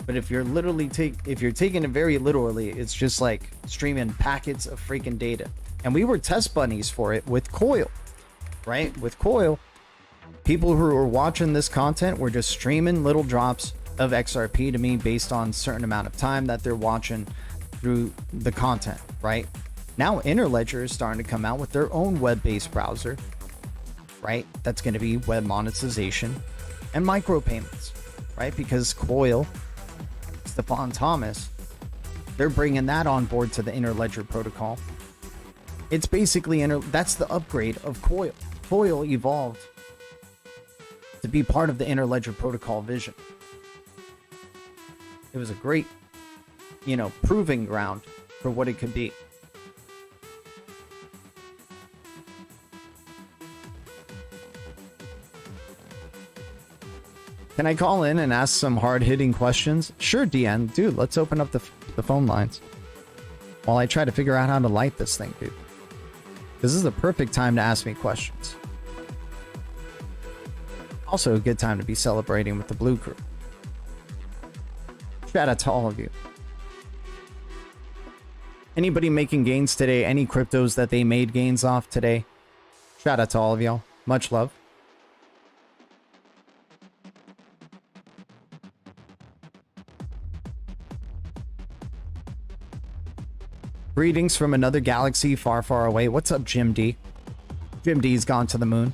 But if you're literally taking it very literally, it's just like streaming packets of freaking data. And we were test bunnies for it with Coil, right? With Coil, people who were watching this content were just streaming little drops of XRP to me based on a certain amount of time that they're watching through the content, right? Now Interledger is starting to come out with their own web-based browser, right? That's going to be web monetization and micropayments, right? Because Coil, Stefan Thomas, they're bringing that on board to the Interledger protocol. It's basically that's the upgrade of Coil. Coil evolved to be part of the Interledger protocol vision. It was a great, you know, proving ground for what it could be. Can I call in and ask some hard-hitting questions? Sure, DN. Dude, let's open up the phone lines while I try to figure out how to light this thing, dude. This is the perfect time to ask me questions. Also a good time to be celebrating with the Bluecrew. Shout out to all of you. Anybody making gains today? Any cryptos that they made gains off today? Shout out to all of y'all. Much love. Greetings from another galaxy far, far away. What's up, Jim D? Jim D's gone to the moon.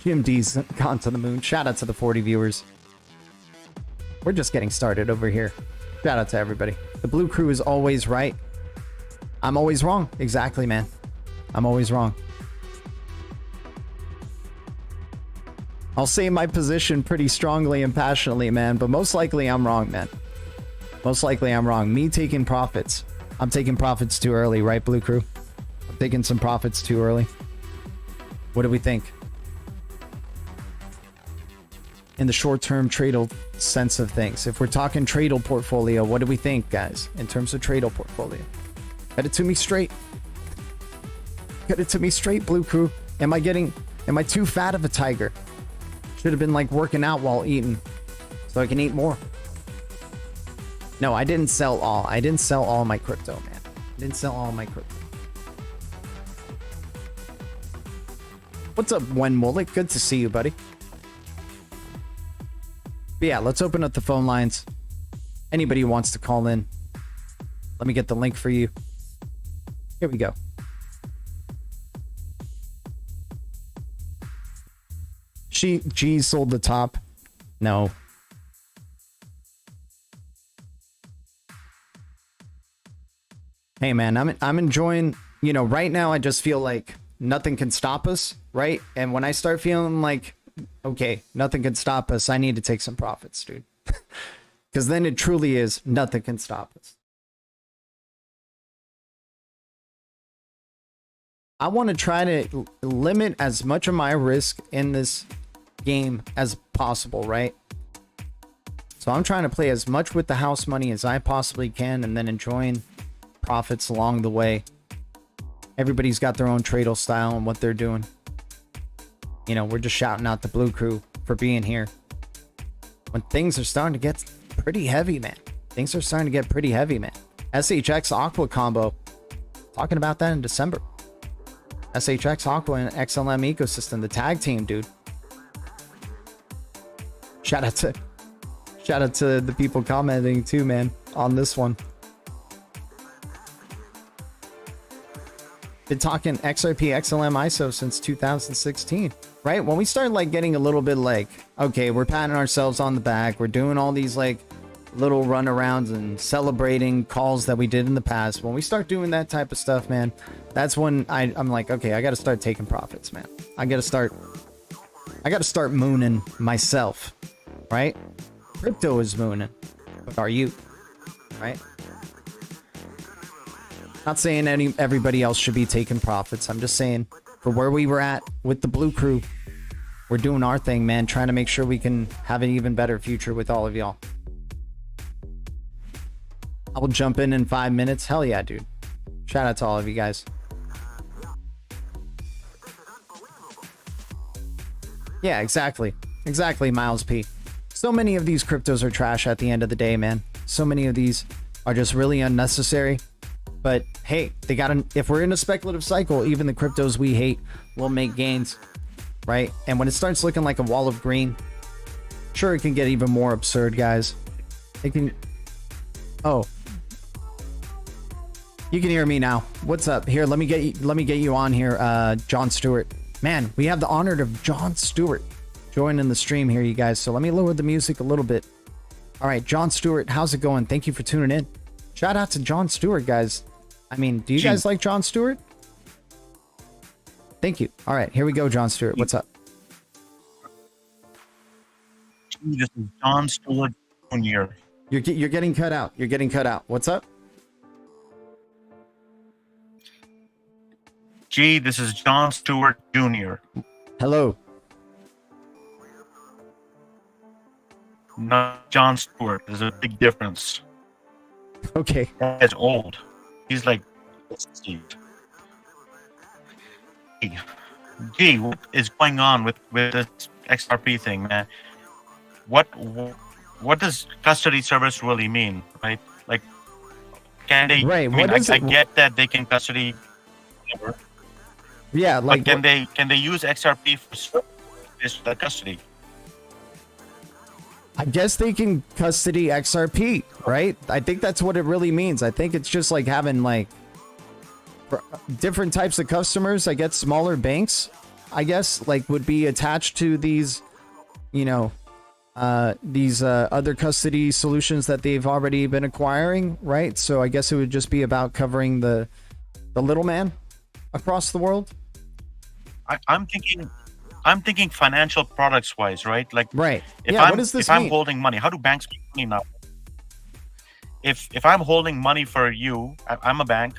Jim D's gone to the moon. Shout out to the 40 viewers. We're just getting started over here. Shout out to everybody. The Bluecrew is always right. I'm always wrong. Exactly, man. I'm always wrong. I'll say my position pretty strongly and passionately, man, but most likely I'm wrong, man. Most likely I'm wrong. Me taking profits. I'm taking profits too early, right, Bluecrew? I'm taking some profits too early. What do we think? In the short-term tradal sense of things. If we're talking tradal portfolio, what do we think, guys? In terms of tradal portfolio. Cut it to me straight. Cut it to me straight, Bluecrew. Am I too fat of a tiger? Should have been like working out while eating so I can eat more. No, I didn't sell all. I didn't sell all my crypto, man. I didn't sell all my crypto. What's up, Wen Mullet? Good to see you, buddy. But yeah, let's open up the phone lines. Anybody who wants to call in, let me get the link for you. Here we go. G sold the top. No. Hey man, I'm enjoying, you know, right now I just feel like nothing can stop us, right? And when I start feeling like, okay, nothing can stop us, I need to take some profits, dude. Because then it truly is nothing can stop us. I want to try to limit as much of my risk in this game as possible, right? So I'm trying to play as much with the house money as I possibly can and then enjoying profits along the way. Everybody's got their own trade style and what they're doing. You know, we're just shouting out the Bluecrew for being here. When things are starting to get pretty heavy, man. Things are starting to get pretty heavy, man. SHX Aqua combo. Talking about that in December. SHX Aqua and Xlm ecosystem, the tag team, dude. Shout out to the people commenting too, man, on this one. Been talking XRP XLM ISO since 2016, right? When we start like getting a little bit like, okay, we're patting ourselves on the back, we're doing all these like little runarounds and celebrating calls that we did in the past. When we start doing that type of stuff, man, that's when I'm like, okay, I got to start taking profits, man. I got to start mooning myself, right? Crypto is mooning, but are you, right? Not saying everybody else should be taking profits. I'm just saying for where we were at with the Bluecrew, we're doing our thing, man, trying to make sure we can have an even better future with all of y'all. I will jump in 5 minutes. Hell yeah, dude. Shout out to all of you guys. Yeah, exactly. Exactly, Miles P. So many of these cryptos are trash at the end of the day, man. So many of these are just really unnecessary. But hey, they got if we're in a speculative cycle, even the cryptos we hate will make gains, right? And when it starts looking like a wall of green, sure, it can get even more absurd, guys. It can. Oh, you can hear me now. What's up? Here, let me get you on here, John Stewart. Man, we have the honor of John Stewart joining the stream here, you guys. So let me lower the music a little bit. All right, John Stewart, how's it going? Thank you for tuning in. Shout out to John Stewart, guys. I mean, do you guys like John Stewart? Thank you. All right, here we go, John Stewart. What's up? This is John Stewart Jr. You're getting cut out. You're getting cut out. What's up? G, this is John Stewart Jr. Hello. Not John Stewart. There's a big difference. Okay. That guy's old. He's like, G, what is going on with this XRP thing, man? What does custody service really mean, right? Like, can they? Right. I mean, I get that they can custody. Yeah, like, but can they use XRP for the custody? I guess they can custody XRP, right? I think that's what it really means. I think it's just like having like different types of customers. I guess smaller banks, I guess, like would be attached to these, you know, these other custody solutions that they've already been acquiring, right? So I guess it would just be about covering the little man across the world. I'm thinking financial products wise, right? Like, right. If yeah, what does this mean? I'm holding money, how do banks make money now? If I'm holding money for you, I'm a bank,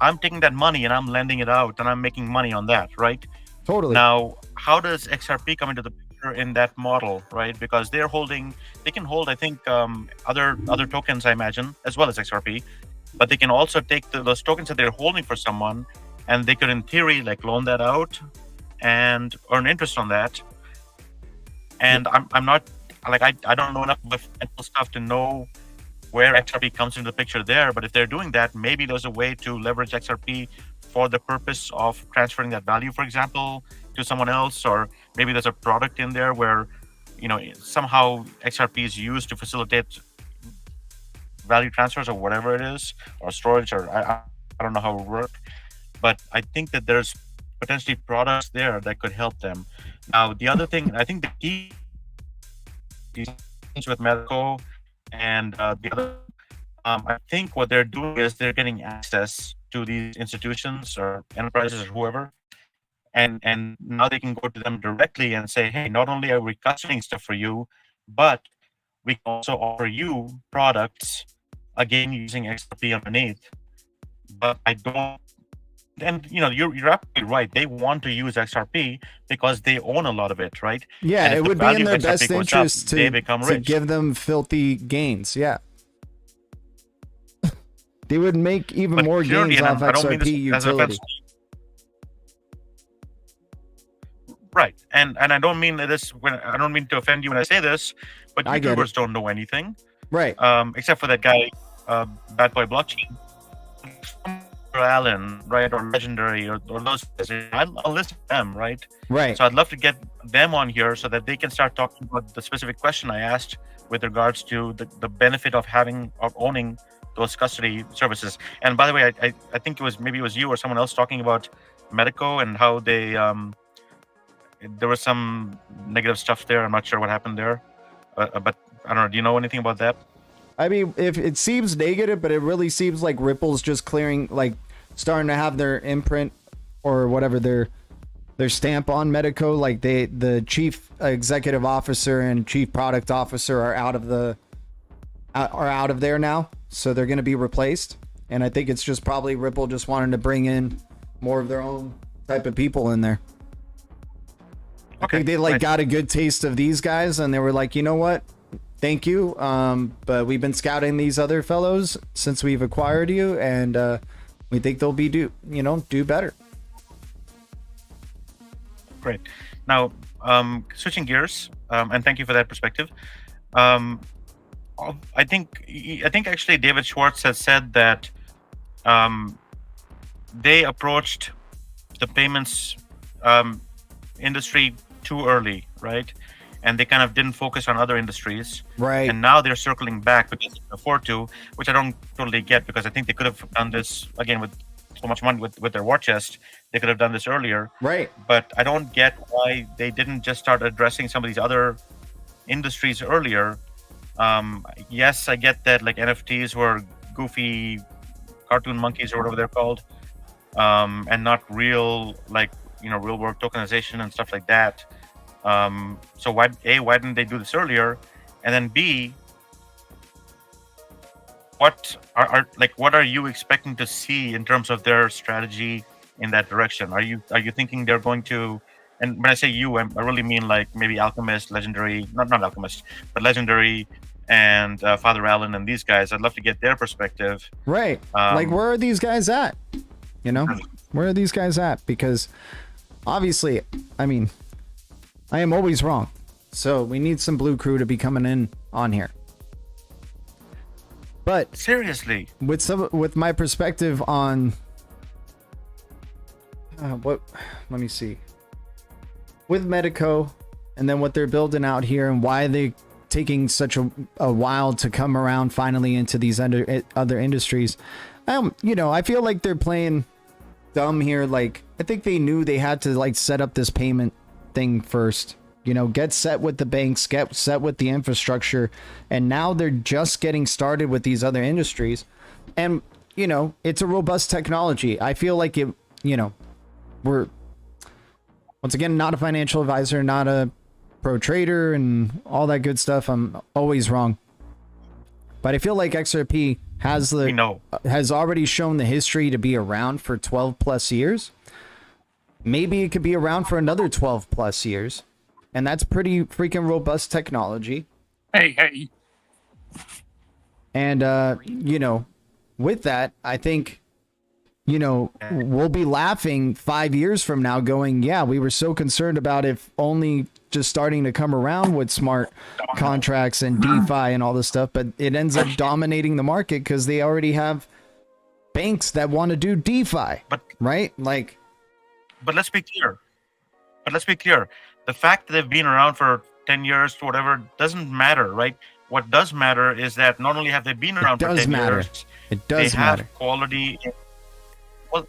I'm taking that money and I'm lending it out and I'm making money on that, right? Totally. Now, how does XRP come into the picture in that model, right? Because they can hold, I think, other tokens, I imagine, as well as XRP, but they can also take those tokens that they're holding for someone, and they could, in theory, like loan that out and earn interest on that. And I'm not like I don't know enough of the financial stuff to know where XRP comes into the picture there. But if they're doing that, maybe there's a way to leverage XRP for the purpose of transferring that value, for example, to someone else, or maybe there's a product in there where, somehow XRP is used to facilitate value transfers or whatever it is, or storage, or I don't know how it would work. But I think that there's potentially products there that could help them. Now, the other thing, I think the key is with Medico and the other, I think what they're doing is they're getting access to these institutions or enterprises or whoever, and now they can go to them directly and say, hey, not only are we custodying stuff for you, but we can also offer you products, again, using XRP underneath. But I don't, and you're absolutely right. They want to use XRP because they own a lot of it, right? Yeah, and it would be in their best interest they become to rich. give them filthy gains. Yeah. They would make even But more clearly, gains and off I don't mean this XRP as an utility. offense. Right, and I don't mean this I don't mean to offend you when I say this, but I get YouTubers don't know anything, Right. except for that guy, Bad Boy Blockchain, or Allen, right, or Legendary, or those guys. I'll listen to them, right? Right. So I'd love to get them on here so that they can start talking about the specific question I asked with regards to the benefit of owning those custody services. And by the way, I think it was you or someone else talking about Medico and how they there was some negative stuff there. I'm not sure what happened there, but I don't know. Do you know anything about that? I mean, if it seems negative, but it really seems like Ripple's just clearing, like starting to have their imprint or whatever their stamp on Medico. Like the chief executive officer and chief product officer are out of there now, so they're going to be replaced. And I think it's just probably Ripple just wanting to bring in more of their own type of people in there. I think they got a good taste of these guys, and they were like, you know what? Thank you. But we've been scouting these other fellows since we've acquired you, and we think they'll do better. Great. Now, switching gears, and thank you for that perspective. I think actually David Schwartz has said that they approached the payments industry too early, right? And they kind of didn't focus on other industries. Right. And now they're circling back because they can afford to, which I don't totally get, because I think they could have done this, again, with so much money with their war chest. They could have done this earlier. Right. But I don't get why they didn't just start addressing some of these other industries earlier. Yes, I get that, like, NFTs were goofy cartoon monkeys or whatever they're called, and not real, like, real world tokenization and stuff like that. So why didn't they do this earlier? And then B, what are you expecting to see in terms of their strategy in that direction? Are you thinking they're going to, and when I say you, I really mean like maybe Alchemist, Legendary, not Alchemist, but Legendary and Father Allen and these guys. I'd love to get their perspective. Right. Like, where are these guys at? Where are these guys at? Because obviously, I mean, I am always wrong. So we need some Bluecrew to be coming in on here. But seriously, with my perspective on let me see, with Medico, and then what they're building out here, and why they taking such a while to come around finally into these other industries. I feel like they're playing dumb here. Like, I think they knew they had to, like, set up this payment thing first, get set with the banks, get set with the infrastructure, and now they're just getting started with these other industries. And it's a robust technology. I feel like we're, once again, not a financial advisor, not a pro trader and all that good stuff. I'm always wrong, but I feel like XRP has already shown the history to be around for 12 plus years. Maybe it could be around for another 12 plus years. And that's pretty freaking robust technology. Hey. And, with that, I think, we'll be laughing 5 years from now going, yeah, we were so concerned about if only just starting to come around with smart contracts and DeFi and all this stuff. But it ends up dominating the market because they already have banks that want to do DeFi, right? Like, but let's be clear. But let's be clear: the fact that they've been around for 10 years to whatever doesn't matter, right? What does matter is that not only have they been around for 10 years, it does they have matter. quality. Well,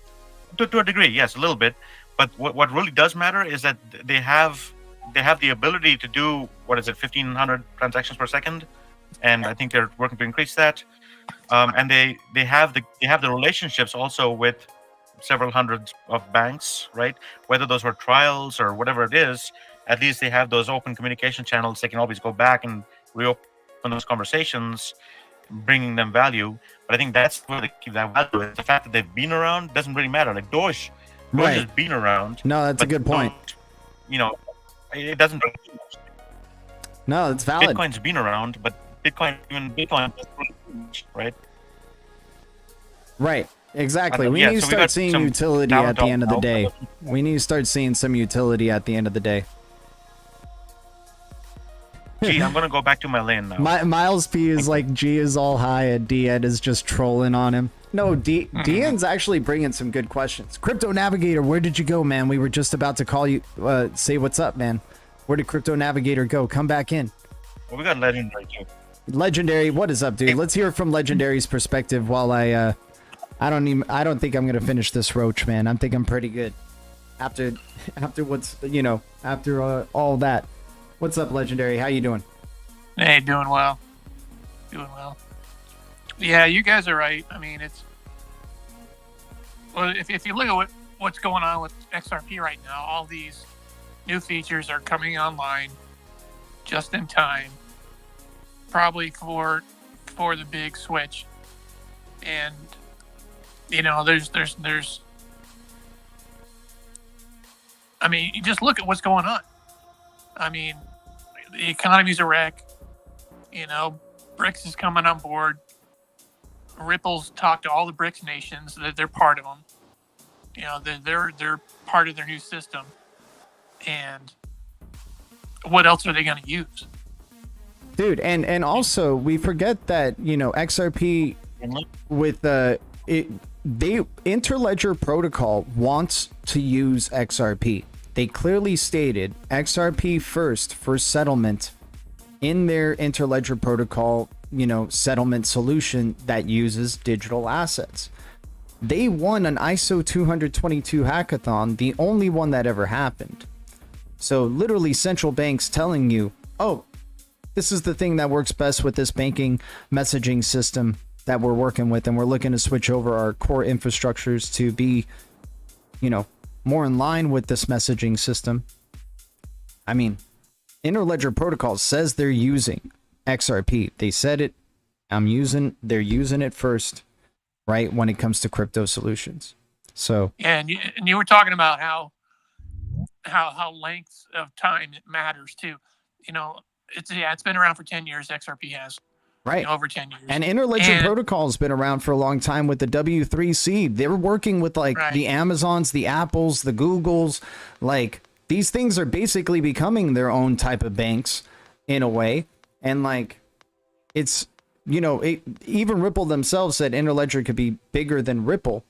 to a degree, yes, a little bit. But what really does matter is that they have the ability to do, what is it, 1,500 transactions per second, and I think they're working to increase that. And they have the relationships also with several hundreds of banks, right? Whether those were trials or whatever it is, at least they have those open communication channels. They can always go back and reopen those conversations, bringing them value. But I think that's where they keep that value. The fact that they've been around doesn't really matter. Like Doge has been around. No, that's a good point. You know, it doesn't. No, it's valid. Bitcoin's been around, but Bitcoin, right? Right. Exactly. We need to start seeing utility at the end of the day. We need to start seeing some utility at the end of the day. Gee, I'm gonna go back to my lane now. Miles P is like, G is all high and Dn is just trolling on him. No, Dn's actually bringing some good questions. Crypto Navigator, where did you go, man? We were just about to call you, say what's up, man. Where did Crypto Navigator go? Come back in. Well, we got Legendary too. Legendary, what is up, dude? Let's hear from Legendary's perspective while I don't think I'm gonna finish this roach, man. I think I'm pretty good. After what's, after all that. What's up, Legendary? How you doing? Hey, doing well. Doing well. Yeah, you guys are right. I mean, if you look at what's going on with XRP right now, all these new features are coming online just in time, probably for the big switch. And there's I mean, you just look at what's going on. I mean, the economy's a wreck. BRICS is coming on board. Ripple's talked to all the BRICS nations that they're part of them. They're part of their new system. And what else are they going to use? Dude, and also we forget that, XRP with the Interledger protocol wants to use XRP. They clearly stated XRP first for settlement in their Interledger protocol, settlement solution that uses digital assets. They won an ISO 222 hackathon, the only one that ever happened. So literally central banks telling you, oh, this is the thing that works best with this banking messaging system that we're working with, and we're looking to switch over our core infrastructures to be, more in line with this messaging system. I mean, Interledger Protocol says they're using XRP. They said it. They're using it first, right, when it comes to crypto solutions. So yeah, and you were talking about how length of time it matters too. It's been around for 10 years. XRP has. Right. Over 10 years. And Interledger Protocol has been around for a long time with the W3C. They're working with the Amazons, the Apples, the Googles. Like, these things are basically becoming their own type of banks in a way. And it's, even Ripple themselves said Interledger could be bigger than Ripple,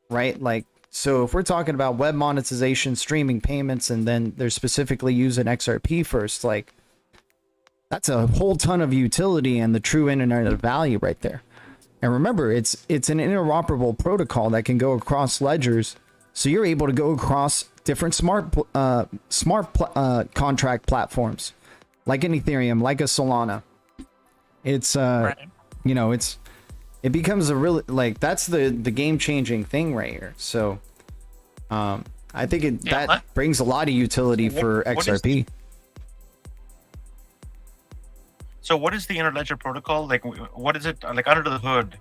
right? So if we're talking about web monetization, streaming payments, and then they're specifically using XRP first, that's a whole ton of utility and the true internet of value right there. And remember, it's an interoperable protocol that can go across ledgers, so you're able to go across different smart contract platforms, like an Ethereum, like a Solana. It's it becomes a really that's the game changing thing right here. So I think that brings a lot of utility for XRP. So what is the Interledger protocol? What is it like under the hood?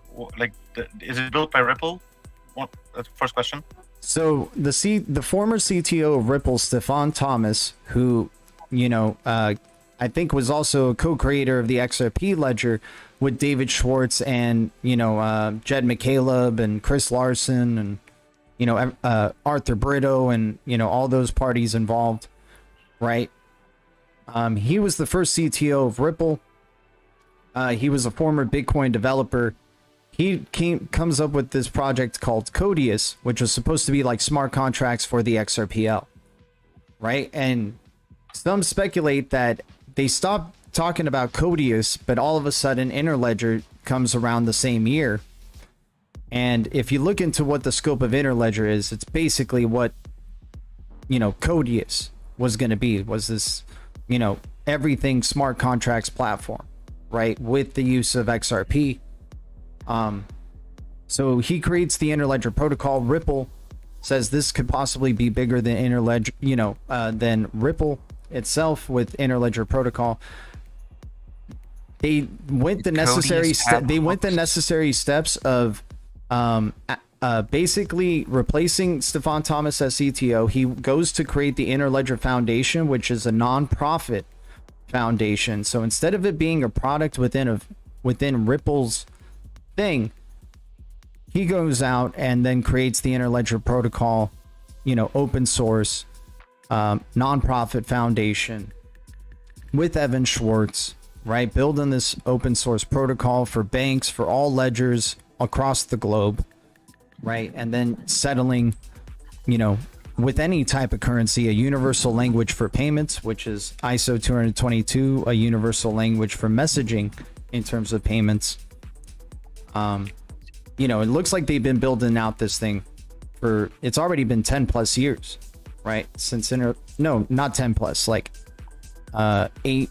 Is it built by Ripple? That's the first question. So the former CTO of Ripple, Stefan Thomas, who, I think was also a co-creator of the XRP ledger with David Schwartz and, Jed McCaleb and Chris Larson and, Arthur Brito and, all those parties involved, right? He was the first CTO of Ripple. He was a former Bitcoin developer. He comes up with this project called Codius, which was supposed to be like smart contracts for the XRPL, right? And some speculate that they stopped talking about Codius, but all of a sudden Interledger comes around the same year. And if you look into what the scope of Interledger is, it's basically what, you know, Codius was going to be, was this, you know, everything smart contracts platform, right? With the use of XRP. So he creates the Interledger protocol. Ripple says this could possibly be bigger than Interledger, you know, than Ripple itself with Interledger protocol. They went the necessary steps of basically replacing Stefan Thomas as CTO. He goes to create the Interledger Foundation, which is a non-profit foundation. So instead of it being a product within Ripple's thing, he goes out and then creates the Interledger protocol, you know, open source, non-profit foundation with Evan Schwartz, right? Building this open source protocol for banks, for all ledgers across the globe, right? And then settling, you know, with any type of currency, a universal language for payments, which is ISO 222, a universal language for messaging in terms of payments. You know, it looks like they've been building out this thing for, it's already been 10 plus years, right? Since no, not 10 plus, like 8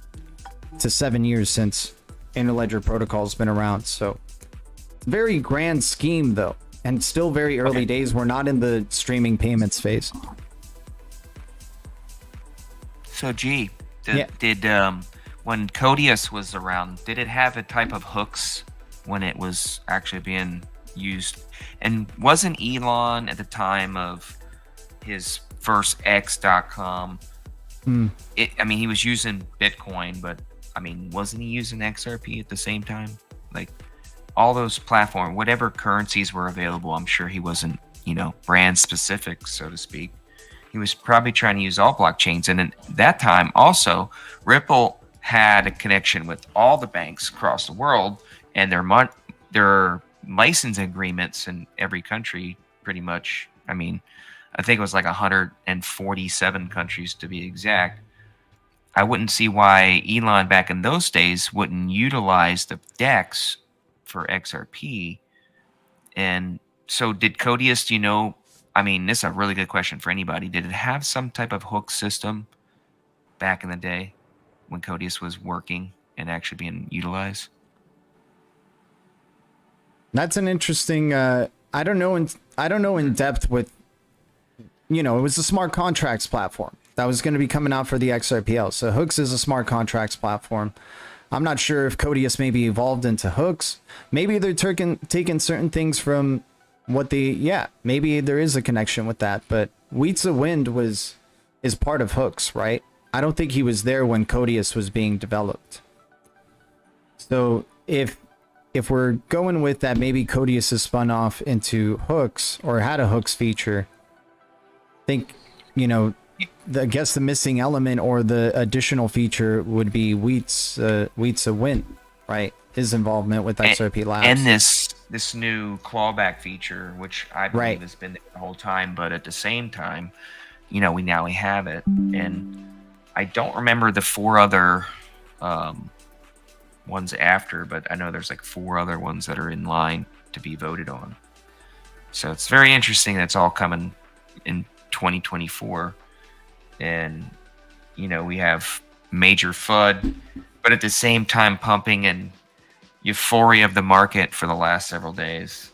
to 7 years since Interledger protocol has been around. So very grand scheme though, and still very early days. We're not in the streaming payments phase. So did when Codius was around, did it have a type of hooks when it was actually being used? And wasn't Elon at the time of his first X.com, I mean, he was using Bitcoin, but I mean, wasn't he using XRP at the same time? Like all those platforms, whatever currencies were available, I'm sure he wasn't, you know, brand specific, so to speak. He was probably trying to use all blockchains. And at that time also, Ripple had a connection with all the banks across the world, and their license agreements in every country pretty much. I mean, I think it was like 147 countries to be exact. I wouldn't see why Elon back in those days wouldn't utilize the DEX for XRP. And so did Codius, do you know, I mean, this is a really good question for anybody. Did it have some type of hook system back in the day when Codius was working and actually being utilized? That's an interesting, I don't know in depth with, you know, it was a smart contracts platform that was going to be coming out for the XRPL. So Hooks is a smart contracts platform. I'm not sure if Codius maybe evolved into Hooks. Maybe they're taking certain things from what maybe there is a connection with that. But Weetza Wind is part of Hooks, right? I don't think he was there when Codius was being developed. So if we're going with that, maybe Codius is spun off into Hooks or had a Hooks feature. I think, you know, I guess the missing element or the additional feature would be Weetza Wind, right? His involvement with XRP Labs. And this new clawback feature, which I believe has been there the whole time, but at the same time, you know, we now have it. And I don't remember the 4 other ones after, but I know there's like 4 other ones that are in line to be voted on. So it's very interesting that it's all coming in 2024. And, you know, we have major FUD, but at the same time pumping and euphoria of the market for the last several days.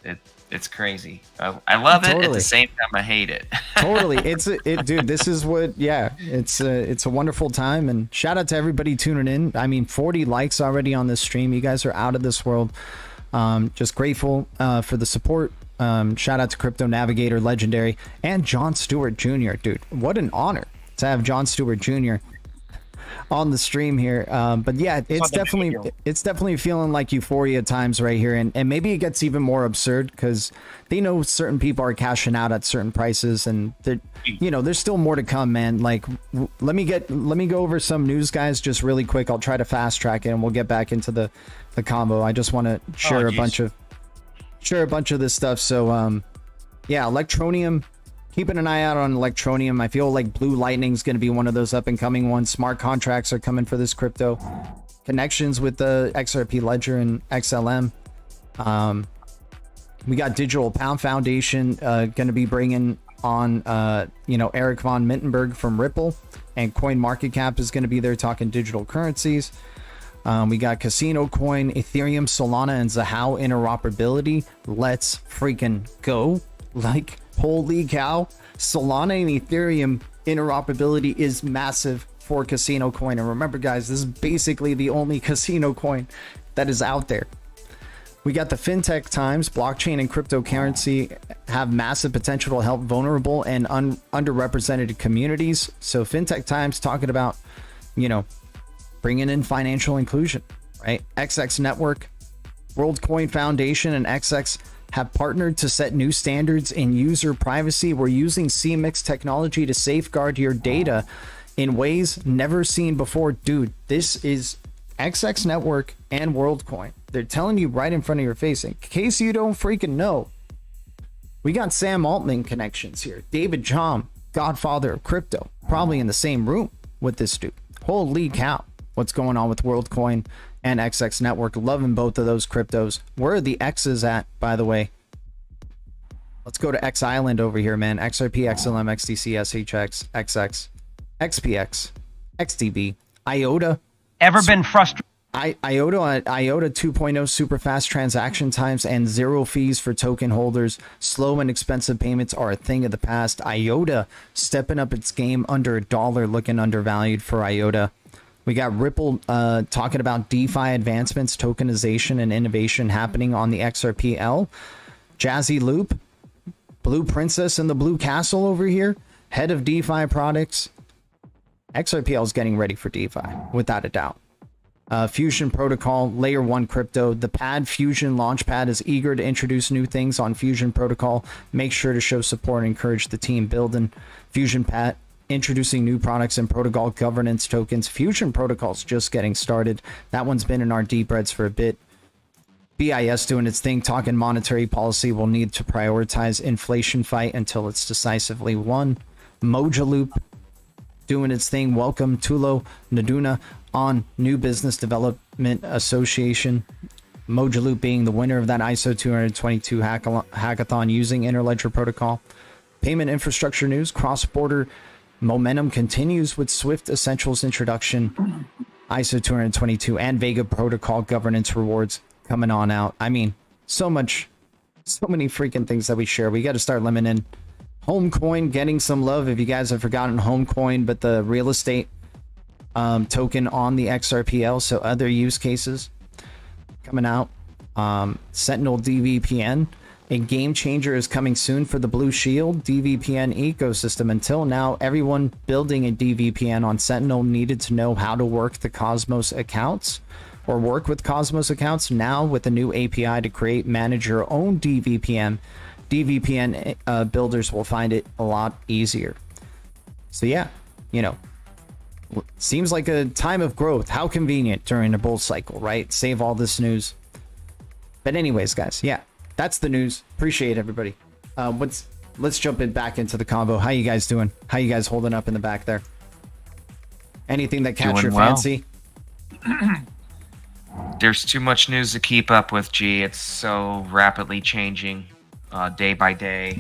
It's crazy. I love it. At the same time, I hate it. Totally. Dude, this is what, it's a wonderful time. And shout out to everybody tuning in. I mean, 40 likes already on this stream. You guys are out of this world. Just grateful for the support. Shout out to Crypto Navigator, Legendary, and John Stewart Jr. Dude, what an honor to have John Stewart Jr. on the stream here. But yeah, it's definitely feeling like euphoria times right here. And maybe it gets even more absurd because they know certain people are cashing out at certain prices, and you know, there's still more to come, man. Like, let me go over some news, guys, just really quick. I'll try to fast track it and we'll get back into the combo. I just want to share a bunch of this stuff. So yeah, Electronium Keeping an eye out on Electronium. I feel like Blue Lightning is going to be one of those up and coming ones. Smart contracts are coming for this crypto. Connections with the XRP Ledger and XLM. We got Digital Pound Foundation going to be bringing on, Eric von Mittenberg from Ripple, and CoinMarketCap is going to be there talking digital currencies. We got Casino Coin, Ethereum, Solana, and Zahao interoperability. Let's freaking go. Like, holy cow. Solana and Ethereum interoperability is massive for Casino Coin. And remember, guys, this is basically the only casino coin that is out there. We got the FinTech Times. Blockchain and cryptocurrency have massive potential to help vulnerable and underrepresented communities. So FinTech Times talking about, bringing in financial inclusion, right? XX Network, WorldCoin Foundation, and XX have partnered to set new standards in user privacy. We're using CMIX technology to safeguard your data in ways never seen before. Dude, this is XX Network and WorldCoin. They're telling you right in front of your face. In case you don't freaking know, we got Sam Altman connections here. David Chom, godfather of crypto, probably in the same room with this dude. Holy cow. What's going on with WorldCoin and XX Network? Loving both of those cryptos. Where are the X's at, by the way? Let's go to X Island over here, man. XRP, XLM, XDC, SHX, XX, XPX, XDB, IOTA. Ever been frustrated? IOTA 2.0 super fast transaction times and zero fees for token holders. Slow and expensive payments are a thing of the past. IOTA stepping up its game under $1, looking undervalued for IOTA. We got Ripple talking about DeFi advancements, tokenization, and innovation happening on the XRPL. Jazzy Loop, Blue Princess and the Blue Castle over here, head of DeFi products. XRPL is getting ready for DeFi, without a doubt. Fusion Protocol, Layer 1 crypto. The Pad Fusion Launchpad is eager to introduce new things on Fusion Protocol. Make sure to show support and encourage the team building Fusion Pad. Introducing new products and protocol governance tokens. Fusion Protocol's just getting started. That one's been in our deep breads for a bit. BIS doing its thing, talking monetary policy. Will need to prioritize inflation fight until it's decisively won. Moja Loop doing its thing. Welcome Tulo Naduna on New Business Development Association. Moja Loop being the winner of that ISO 222 hackathon using Interledger Protocol. Payment infrastructure news. Cross-border momentum continues with Swift Essentials introduction, ISO 222, and Vega Protocol governance rewards coming on out. I mean, so many freaking things that we share. We got to start limiting. Homecoin getting some love. If you guys have forgotten Homecoin, but the real estate token on the XRPL, so other use cases coming out. Sentinel DVPN. A game changer is coming soon for the Blue Shield DVPN ecosystem. Until now, everyone building a DVPN on Sentinel needed to know how to work the Cosmos accounts or work with Cosmos accounts. Now, with the new API to create, manage your own DVPN builders will find it a lot easier. So yeah, seems like a time of growth. How convenient during a bull cycle, right? Save all this news. But anyways, guys, yeah. That's the news. Appreciate everybody. Let's jump back into the convo. How you guys doing? How you guys holding up in the back there? Anything that catch your fancy? There's too much news to keep up with, G. It's so rapidly changing day by day.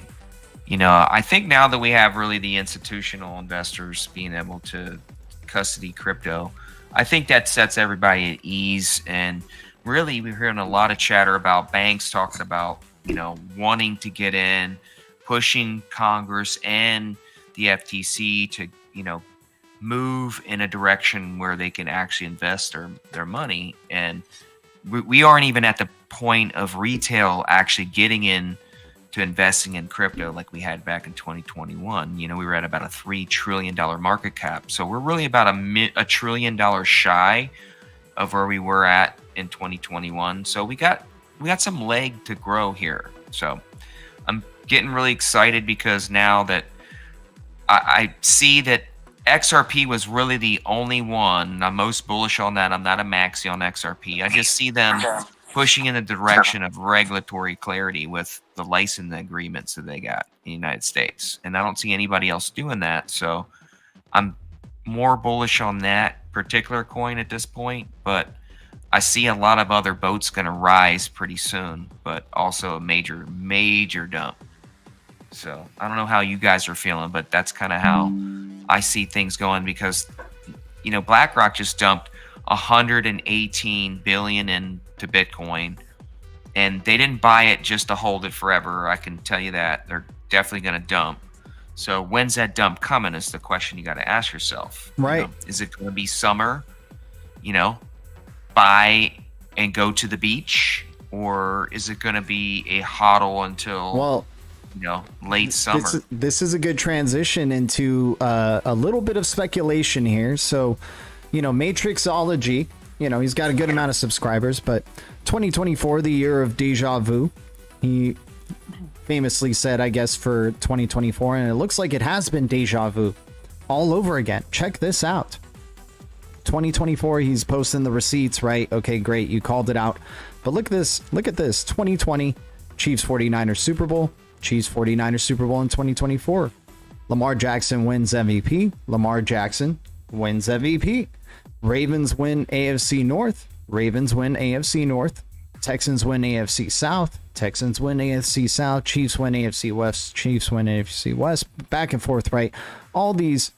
I think now that we have really the institutional investors being able to custody crypto, I think that sets everybody at ease. And really, we're hearing a lot of chatter about banks talking about, wanting to get in, pushing Congress and the FTC to, move in a direction where they can actually invest their money. And we aren't even at the point of retail actually getting in to investing in crypto like we had back in 2021. We were at about a $3 trillion market cap. So we're really about $1 trillion shy of where we were at in 2021. So we got some leg to grow here. So I'm getting really excited because now that I see that XRP was really the only one. I'm most bullish on that. I'm not a maxi on XRP. I just see them pushing in the direction of regulatory clarity with the license agreements that they got in the United States. And I don't see anybody else doing that. So I'm more bullish on that particular coin at this point, but I see a lot of other boats going to rise pretty soon, but also a major dump. So I don't know how you guys are feeling, but that's kind of how I see things going, because, you know, BlackRock just dumped 118 billion into Bitcoin, and they didn't buy it just to hold it forever. I can tell you that. They're definitely going to dump. So when's that dump coming is the question you got to ask yourself. Right. You know, is it going to be summer, you know, buy and go to the beach, or is it going to be a hodl until, you know, late summer? This is a good transition into a little bit of speculation here. So, you know, Matrixology, you know, he's got a good amount of subscribers, but 2024, the year of deja vu, he famously said, I guess, for 2024, and it looks like it has been deja vu all over again. Check this out. 2024, he's posting the receipts, right? Okay, great, you called it out. But look at this. 2020, Chiefs 49ers Super Bowl. Chiefs 49ers Super Bowl in 2024. Lamar Jackson wins MVP. Lamar Jackson wins MVP. Ravens win AFC North. Ravens win AFC North. Texans win AFC South. Texans win AFC South. Chiefs win AFC West. Chiefs win AFC West. Back and forth, right? All these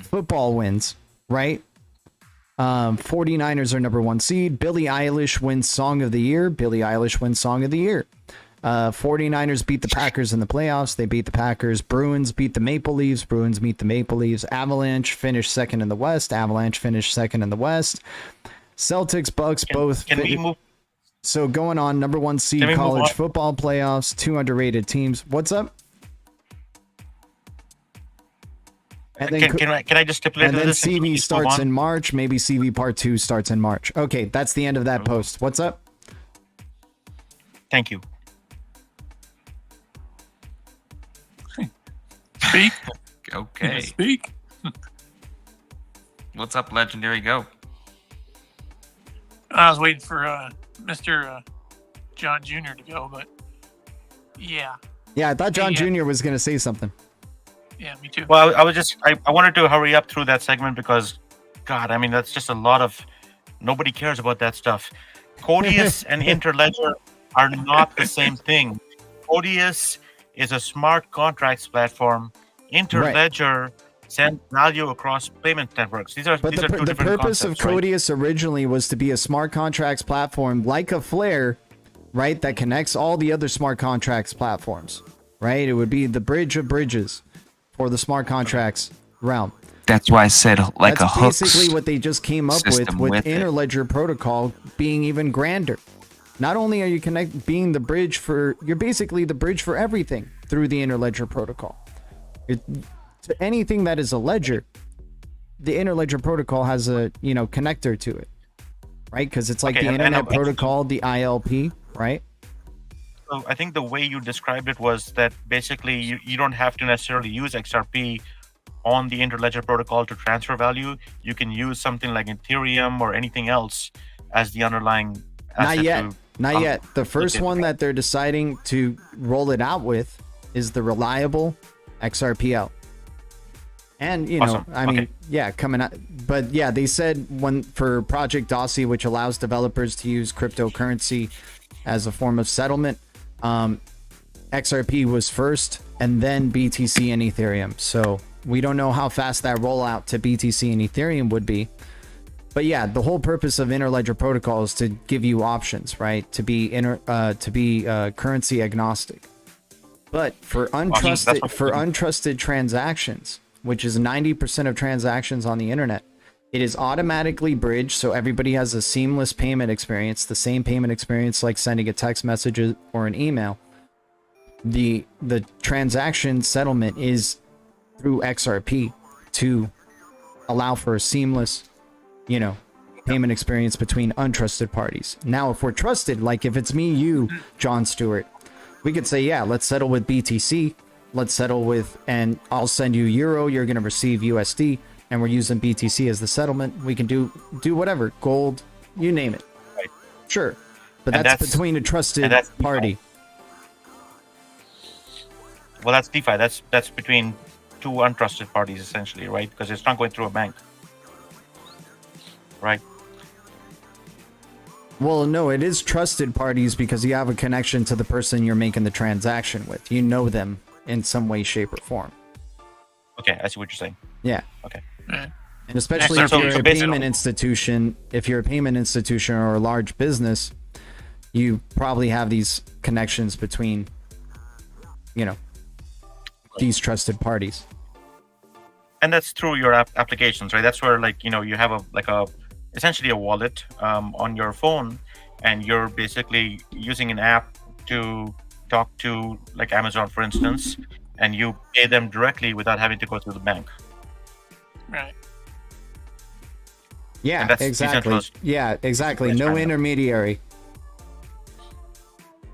football wins, right? 49ers are number 1 seed. Billie Eilish wins Song of the Year. Billie Eilish wins Song of the Year. 49ers beat the Packers in the playoffs. They beat the Packers. Bruins beat the Maple Leafs. Bruins beat the Maple Leafs. Avalanche finished second in the West. Avalanche finished second in the West. Celtics, Bucks, both. Can we move? So going on, number 1 seed college football playoffs, 2 underrated teams. What's up? And then, can I just stipulate and then this? CV starts in March. Maybe CV part 2 starts in March. Okay, that's the end of that post. What's up? Thank you. Speak. Okay. Speak. What's up, Legendary? Go. I was waiting for Mr. John Jr. to go, but yeah. Yeah, I thought John Jr. was going to say something. Yeah, me too. Well, I wanted to hurry up through that segment because, God, I mean, that's just a lot of, nobody cares about that stuff. Codius and Interledger are not the same thing. Codius is a smart contracts platform. Interledger sends value across payment networks. These are two different the purpose of concepts, Codius originally was to be a smart contracts platform like a Flare, right, that connects all the other smart contracts platforms, right? It would be the bridge of bridges for the smart contracts realm. That's why I said like That's a hooks basically what they just came up with Interledger protocol being even grander. Not only are you being the bridge for, you're basically the bridge for everything through the Interledger protocol. To anything that is a ledger, the Interledger protocol has a, you know, connector to it, right? Because it's like the internet protocol, the ILP, right? So I think the way you described it was that basically you don't have to necessarily use XRP on the Interledger protocol to transfer value. You can use something like Ethereum or anything else as the underlying asset. Not yet. The first one that they're deciding to roll it out with is the reliable XRPL. And, you know, I mean, yeah, coming out. But yeah, they said for Project Dossi, which allows developers to use cryptocurrency as a form of settlement, XRP was first and then BTC and Ethereum. So we don't know how fast that rollout to BTC and Ethereum would be. But yeah, the whole purpose of Interledger protocol is to give you options, right? To be currency agnostic. But for untrusted transactions, which is 90% of transactions on the internet, it is automatically bridged, so everybody has a seamless payment experience, the same payment experience like sending a text message or an email. The transaction settlement is through XRP to allow for a seamless, you know, payment experience between untrusted parties. Now, if we're trusted, like if it's me, you, John Stewart, we could say, yeah, let's settle with BTC. Let's settle with, and I'll send you Euro, you're going to receive USD, and we're using BTC as the settlement. We can do whatever, gold, you name it. Right. Sure. But And that's between a trusted that's DeFi. party. Well, that's DeFi. That's between two untrusted parties, essentially, right? Because it's not going through a bank, right? Well, no, it is trusted parties because you have a connection to the person you're making the transaction with. You know them in some way, shape, or form. Okay, I see what you're saying. Yeah. Okay. Yeah. And especially So- if so- you're so a basically- payment institution, or a large business, you probably have these connections between, you know, these trusted parties. And that's through your applications, right? That's where, like, you have essentially a wallet on your phone, and you're basically using an app to talk to, like, Amazon, for instance, and you pay them directly without having to go through the bank. Right. Yeah, And that's exactly. decentralized. Yeah, exactly. No Decentralized. intermediary.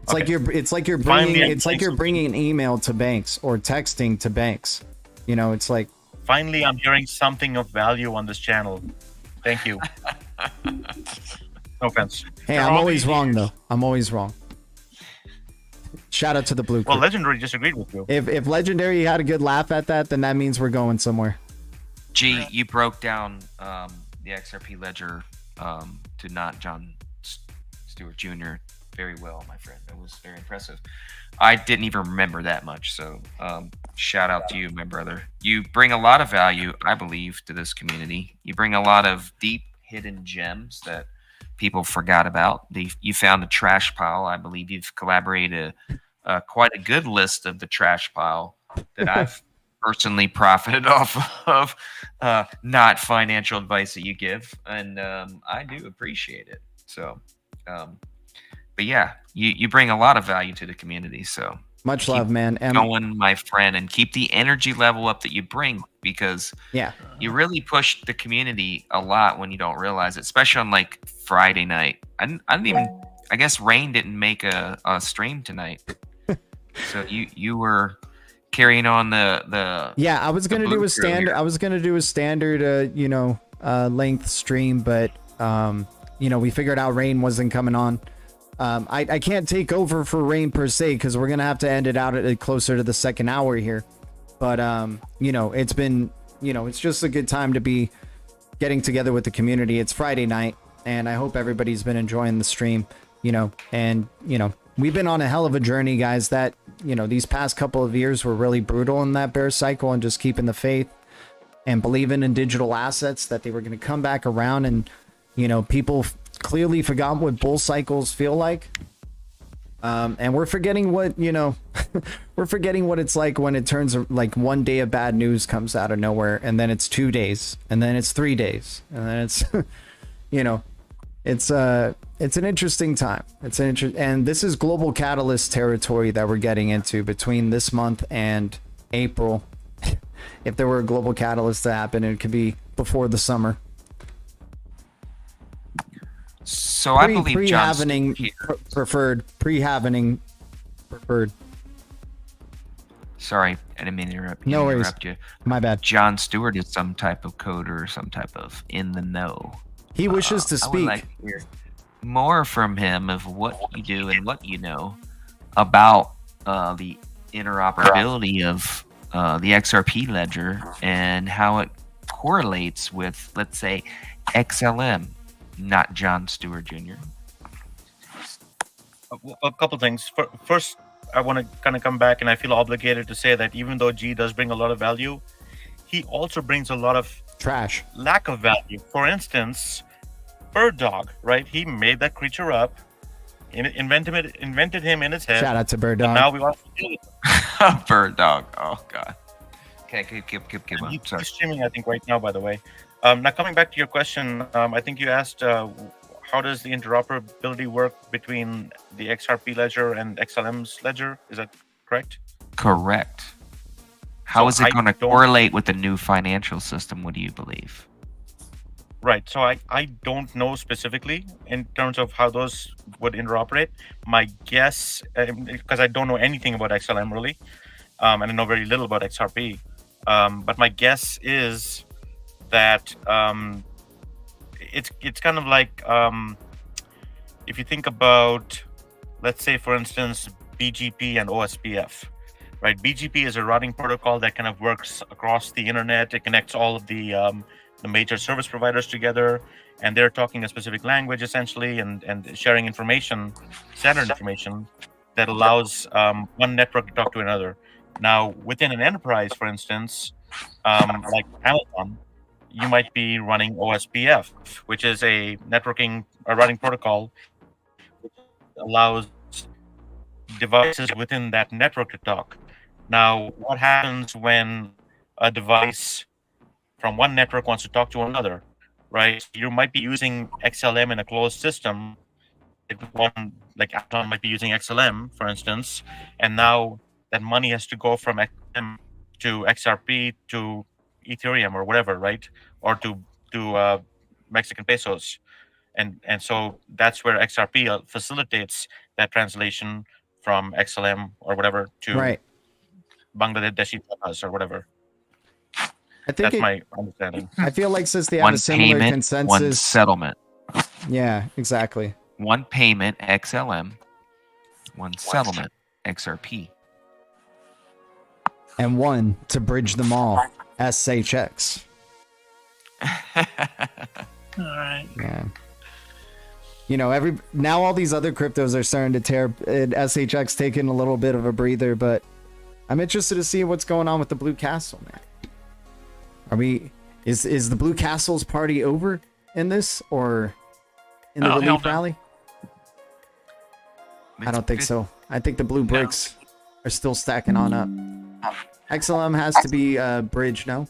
It's Okay. like you're Finally, bringing I'm it's like saying you're bringing an email to banks or texting to banks. You know, it's like Finally, I'm hearing something of value on this channel. Thank you. No offense. hey, They're I'm all always these wrong years. though. I'm always wrong. Shout out to the Bluecrew. Well, Legendary disagreed with you. If Legendary had a good laugh at that, then that means we're going somewhere. G, you broke down the XRP ledger to not John Stewart Jr. very well, my friend. That was very impressive. I didn't even remember that much, so shout out to you, my brother. You bring a lot of value, I believe, to this community. You bring a lot of deep, hidden gems that people forgot about. You found the trash pile. I believe you've collaborated quite a good list of the trash pile that I've personally profited off of. Not financial advice that you give, and I do appreciate it. So, but yeah, you bring a lot of value to the community. So Much keep love, man. And going, my friend, and keep the energy level up that you bring, because yeah, you really push the community a lot when you don't realize it, especially on like Friday night. I didn't even, I guess Rain didn't make a stream tonight. So you were carrying on the yeah. I was gonna do Bluecrew a standard. here. I was gonna do a standard, length stream, but we figured out Rain wasn't coming on. I can't take over for Rain per se because we're gonna have to end it out at closer to the second hour here. But it's been, it's just a good time to be getting together with the community. It's Friday night, and I hope everybody's been enjoying the stream. We've been on a hell of a journey, guys. That these past couple of years were really brutal in that bear cycle, and just keeping the faith and believing in digital assets that they were going to come back around. And people clearly forgot what bull cycles feel like, and we're forgetting what we're forgetting what it's like when it turns like one day of bad news comes out of nowhere, and then it's 2 days, and then it's 3 days, and then it's it's an interesting time. And this is global catalyst territory that we're getting into between this month and April. If there were a global catalyst to happen, it could be before the summer. So I believe John Pre-halvening preferred. Pre-halvening preferred. Sorry, I didn't mean to interrupt you. No worries. Interrupt you. My bad. John Stewart is some type of coder, some type of in the know. He wishes to I would speak. like to hear more from him of what you do and what you know about the interoperability of the XRP ledger and how it correlates with, let's say, XLM, not John Stewart Jr. A couple things. First, I want to kind of come back, and I feel obligated to say that even though G does bring a lot of value, he also brings a lot of Trash. lack of value. For instance, Bird Dog, right? He made that creature up, invented him in his head. Shout out to Bird And Dog. now we want to deal with him. Bird dog. Oh god. Okay, keep on. He's Sorry. streaming, I think, right now, by the way. Now, coming back to your question, I think you asked how does the interoperability work between the XRP ledger and XLM's ledger? Is that correct? Correct. How is So it I going to don't- correlate with the new financial system? What do you believe? Right. So I don't know specifically in terms of how those would interoperate. My guess, because I don't know anything about XLM really, and I know very little about XRP, but my guess is that it's kind of like if you think about, let's say, for instance, BGP and OSPF, right? BGP is a routing protocol that kind of works across the internet. It connects all of the major service providers together, and they're talking a specific language essentially, and sharing information, standard information that allows one network to talk to another. Now, within an enterprise, for instance, like Amazon, you might be running OSPF, which is a routing protocol which allows devices within that network to talk. Now, what happens when a device from one network wants to talk to another, right? You might be using XLM in a closed system. One, like Amazon might be using XLM, for instance, and now that money has to go from XLM to XRP to Ethereum or whatever, right? Or to Mexican pesos. And so that's where XRP facilitates that translation from XLM or whatever to Right. Bangladeshi takas or whatever. I think That's my understanding. I feel like since they have One a similar payment, consensus. one settlement. Yeah, exactly. One payment, XLM. One settlement, XRP. And one to bridge them all, SHX. All right. Yeah. You know, now all these other cryptos are starting to tear, and SHX taking a little bit of a breather, but I'm interested to see what's going on with the Blue Castle, man. Is the Blue Castle's party over in this, or in the Oh, hell relief no. rally? I don't think so. I think the blue bricks are still stacking on up. XLM has to be bridge, no?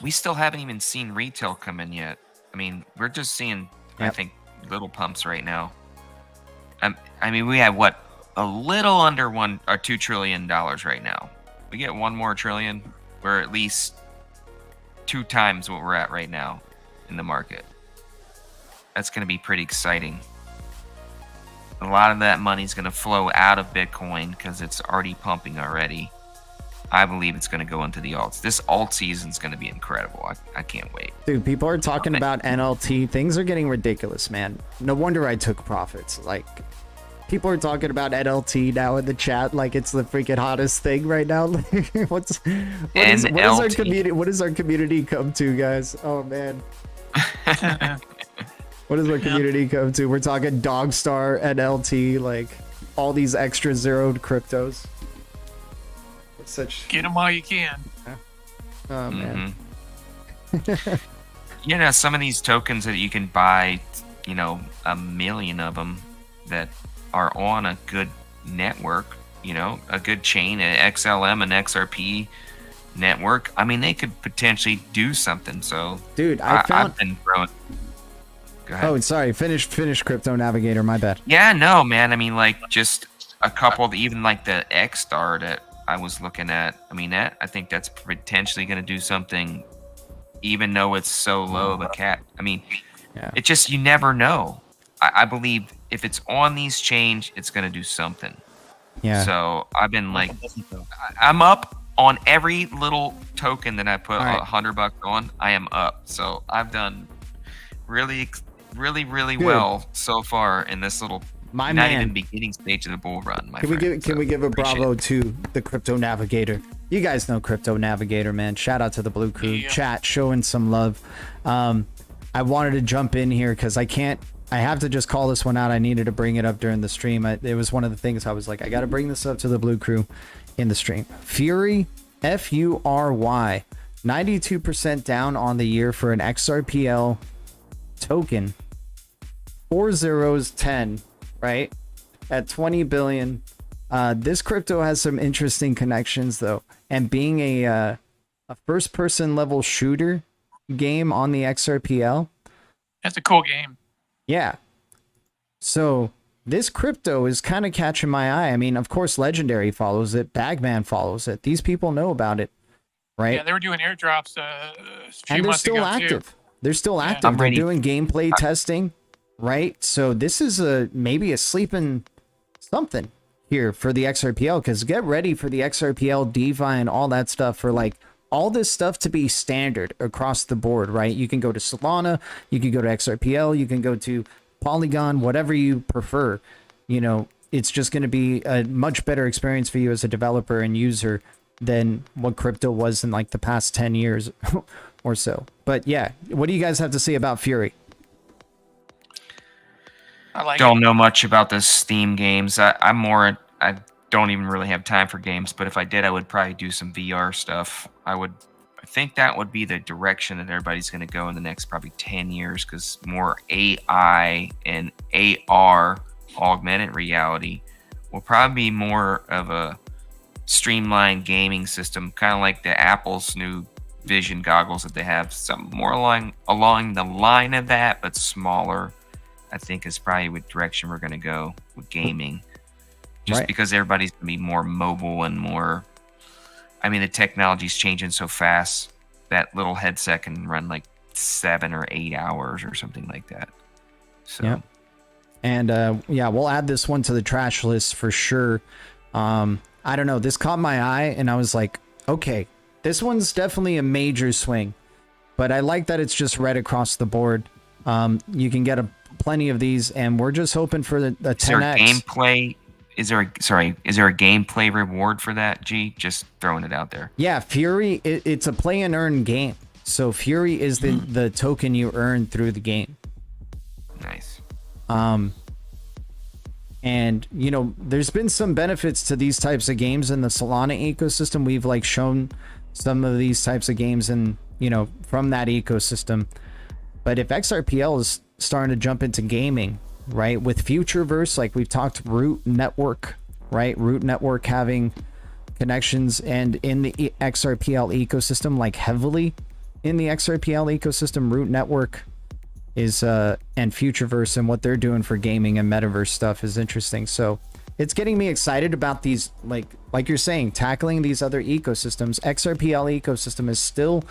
We still haven't even seen retail come in yet. I mean, we're just seeing, I Yep. think, little pumps right now. I mean, we have what, a little under $2 trillion right now. We get one more trillion, we're at least 2 times what we're at right now in the market. That's going to be pretty exciting. A lot of that money is going to flow out of Bitcoin because it's already pumping already. I believe it's going to go into the alts. This alt season is going to be incredible. I can't wait. Dude, people are talking about NLT. Things are getting ridiculous, man. No wonder I took profits. Like, people are talking about NLT now in the chat like it's the freaking hottest thing right now. what is our community? What does our community come to, guys? Oh man. What does our community come to? We're talking Dogstar, NLT, like all these extra zeroed cryptos. It's such. Get them while you can. Oh man. You know, some of these tokens that you can buy, you know, 1 million of them that are on a good network, you know, a good chain, an XLM and XRP network. I mean, they could potentially do something. So, Dude, I've been growing. Go ahead. Oh, sorry. Finish Crypto Navigator. My bad. Yeah, no, man. I mean, like, just a couple, even like the XTAR that I was looking at. I mean, I think that's potentially going to do something, even though it's so low of a cap. I mean, it just, you never know. I believe if it's on these chains, it's going to do something. Yeah. So I've been like, I'm up on every little token that I put $100 on. I am up. So I've done really Good. well so far in this little My not man. even beginning stage of the bull run. Can we give a bravo to the Crypto Navigator? You guys know Crypto Navigator, man. Shout out to the Bluecrew chat, showing some love. I wanted to jump in here because I have to just call this one out. I needed to bring it up during the stream. It was one of the things I was like, I got to bring this up to the Bluecrew in the stream. Fury, FURY, 92% down on the year for an XRPL token. 4 zeros 10, right? At 20 billion. This crypto has some interesting connections though, and being a first person level shooter game on the XRPL, That's a cool game. yeah. So this crypto is kind of catching my eye. I mean, of course Legendary follows it, Bagman follows it, these people know about it, right? Yeah, they were doing airdrops a few And they're months still ago active. too. They're still active. I'm They're ready. doing gameplay testing, right? So this is maybe a sleeping something here for the XRPL, because get ready for the XRPL DeFi and all that stuff, for like all this stuff to be standard across the board, right? You can go to Solana, you can go to XRPL, you can go to Polygon, whatever you prefer, you know, it's just going to be a much better experience for you as a developer and user than what crypto was in like the past 10 years or so. But yeah, what do you guys have to say about Fury? I like Don't it. know much about the Steam games. I don't even really have time for games, but if I did, I would probably do some VR stuff. I think that would be the direction that everybody's going to go in the next probably 10 years, because more AI and AR, augmented reality, will probably be more of a streamlined gaming system, kind of like the Apple's new Vision goggles that they have. Something more along the line of that, but smaller, I think is probably what direction we're going to go with gaming. Just because everybody's going to be more mobile and more... I mean, the technology's changing so fast. That little headset can run like 7 or 8 hours or something like that. So, yeah. And yeah, we'll add this one to the trash list for sure. I don't know. This caught my eye and I was like, okay, this one's definitely a major swing. But I like that it's just red across the board. You can get plenty of these, and we're just hoping for the 10x. Is there a gameplay? Is there a gameplay reward for that, G? Just throwing it out there. Yeah, Fury, it's a play and earn game. So Fury is the token you earn through the game. Nice. And you know, there's been some benefits to these types of games in the Solana ecosystem. We've like shown some of these types of games and, you know, from that ecosystem. But if XRPL is starting to jump into gaming, right, with Futureverse, like we've talked, Root Network, right, Root Network having connections, and in the XRPL ecosystem, like heavily in the XRPL ecosystem, Root Network is and Futureverse and what they're doing for gaming and metaverse stuff is interesting. So it's getting me excited about these, like you're saying, tackling these other ecosystems. XRPL ecosystem is still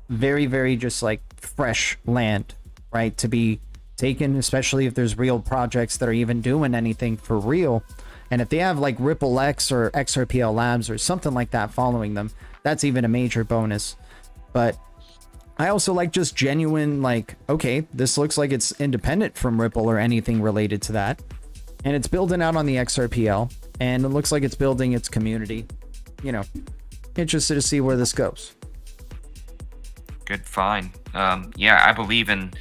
very, very just like fresh land, right, to be taken, especially if there's real projects that are even doing anything for real. And if they have like Ripple X or XRPL Labs or something like that following them, that's even a major bonus. But I also like just genuine, like, okay, this looks like it's independent from Ripple or anything related to that. And it's building out on the XRPL, and it looks like it's building its community. You know, interested to see where this goes. Good find. Yeah, I believe in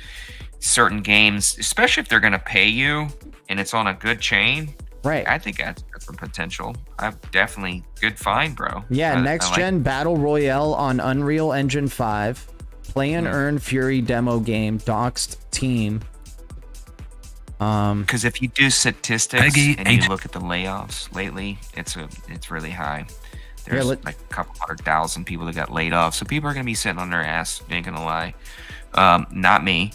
certain games, especially if they're going to pay you and it's on a good chain. Right. I think that's some potential. I've definitely good find, bro. Yeah, next gen Battle Royale on Unreal Engine 5. Play and earn Fury demo game, doxed team. Because if you do statistics and you look at the layoffs lately, it's really high. There's like a couple 100,000 people that got laid off, so people are gonna be sitting on their ass. Ain't gonna lie, not me,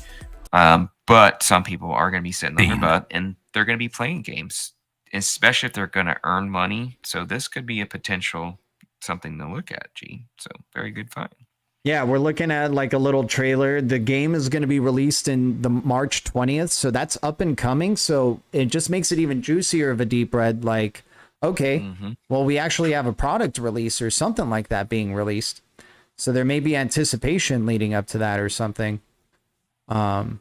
but some people are gonna be sitting on their butt, and they're gonna be playing games, especially if they're gonna earn money. So this could be a potential something to look at. G. So very good find. Yeah, we're looking at like a little trailer. The game is going to be released in the March 20th, so that's up and coming. So it just makes it even juicier of a deep red. Like, okay, well, we actually have a product release or something like that being released. So there may be anticipation leading up to that or something. You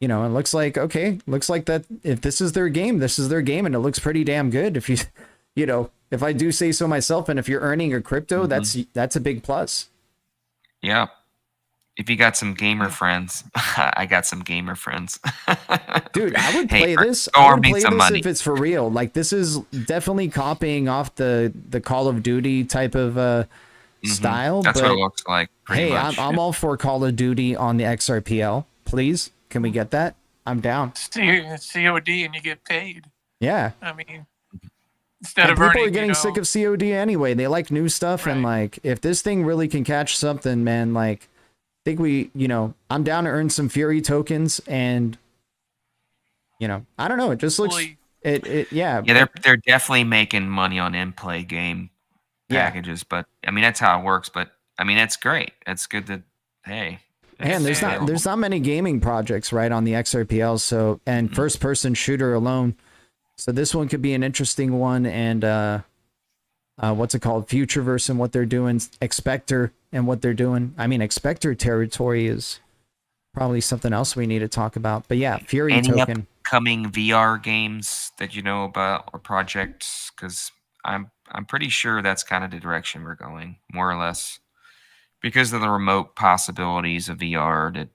know, it looks like, okay, looks like that if this is their game, this is their game, and it looks pretty damn good. If you know, if I do say so myself, and if you're earning a crypto, that's a big plus. Yeah. If you got some gamer friends, I got some gamer friends. Dude, I would play this. I would play this money if it's for real. Like, this is definitely copying off the Call of Duty type of style. That's what it looks like. Hey, I'm all for Call of Duty on the XRPL. Please, can we get that? I'm down. COD and you get paid. Yeah. I mean, instead and of people earning, are getting sick of COD anyway. They like new stuff, and like, if this thing really can catch something, man, like, I think you know, I'm down to earn some Fury tokens, and you know, I don't know, it just looks yeah, they're definitely making money on in-play game packages, but I mean, that's how it works. But I mean, that's great. It's good that, hey, man, there's not many gaming projects right on the XRPL, so, and first person shooter alone. So this one could be an interesting one, and what's it called? Futureverse and what they're doing, Expector and what they're doing. I mean, Expector territory is probably something else we need to talk about. But yeah, Fury Any token. upcoming VR games that you know about or projects? Because I'm pretty sure that's kind of the direction we're going, more or less, because of the remote possibilities of VR that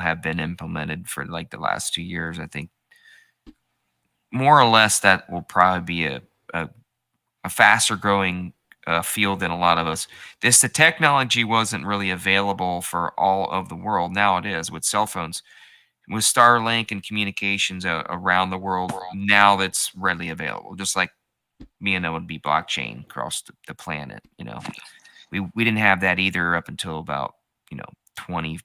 have been implemented for like the last 2 years. I think more or less that will probably be a faster growing field than a lot of us. The technology wasn't really available for all of the world. Now it is with cell phones, with Starlink and communications around the world. Now that's readily available. Just like it would be blockchain across the planet. We didn't have that either up until about 20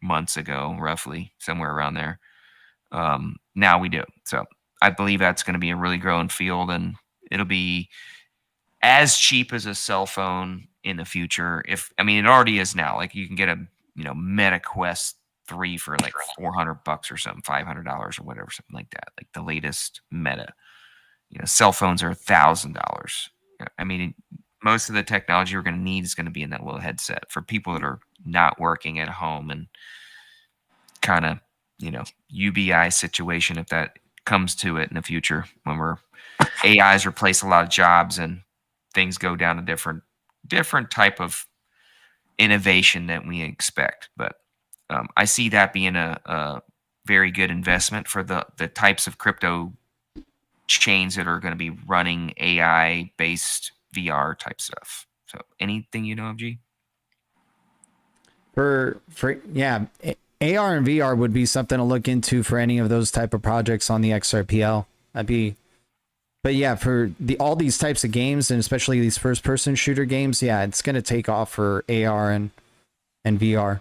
months ago, roughly, somewhere around there. Now we do. So I believe that's going to be a really growing field, and it'll be as cheap as a cell phone in the future. It already is now. Like you can get a Meta Quest 3 for like $400 or something, $500 or whatever, something like that. Like the latest Meta. Cell phones are $1,000. Most of the technology we're going to need is going to be in that little headset for people that are not working at home and kind of UBI situation, if that comes to it in the future, when AIs replace a lot of jobs and things go down a different type of innovation that we expect. But I see that being a very good investment for the types of crypto chains that are going to be running AI based VR type stuff. So anything of, G? For yeah, AR and VR would be something to look into for any of those type of projects on the XRPL. But yeah, for all these types of games, and especially these first person shooter games, yeah, it's going to take off for AR and VR.